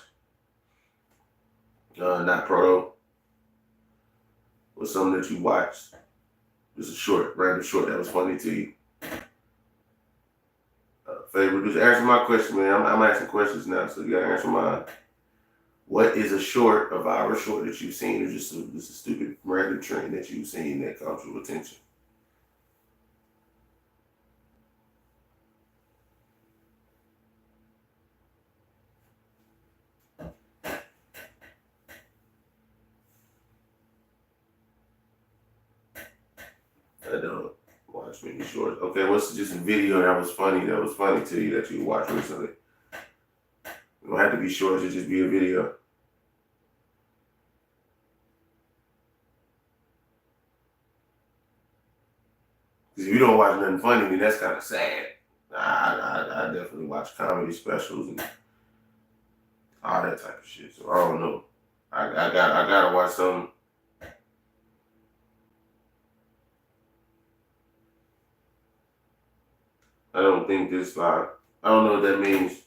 Not Proto. What's something that you watched? Just a short, random short that was funny to you. Favorite, just answer my question, man. I'm asking questions now, so you gotta answer mine. What is a viral short that you've seen, or just a stupid random trend that you've seen that caught your attention? I don't watch many shorts. Okay, what's just a video that was funny to you that you watched recently? It don't have to be shorts, it just be a video. Because if you don't watch nothing funny, then that's kind of sad. I definitely watch comedy specials and all that type of shit. So I don't know. I gotta watch something. I don't think this I don't know what that means.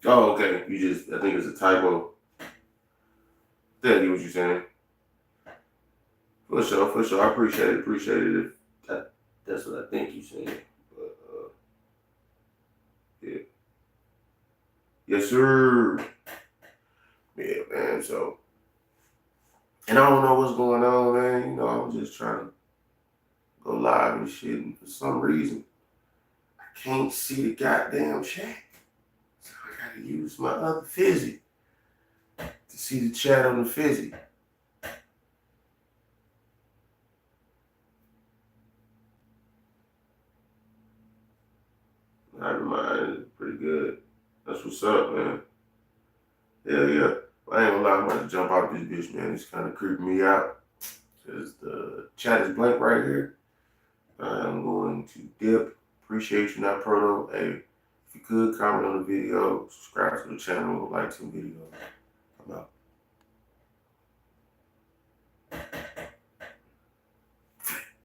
Oh, okay. I think it's a typo. Tell you what you're saying. For sure. I appreciate it. If that's what I think you're saying. But, yeah. Yes, sir. Yeah, man. So, and I don't know what's going on, man. You know, I'm just trying to go live and shit, and for some reason, I can't see the goddamn chat. So I gotta use my other fizzy to see the chat on the fizzy. Never mind, it's pretty good. That's what's up, man. Hell yeah. I ain't gonna lie, I'm about to jump out this bitch, man. It's kind of creeping me out. Because the chat is blank right here. I'm going to dip. Appreciate you, not Proto. Hey, if you could comment on the video, subscribe to the channel, like some videos. I'm out.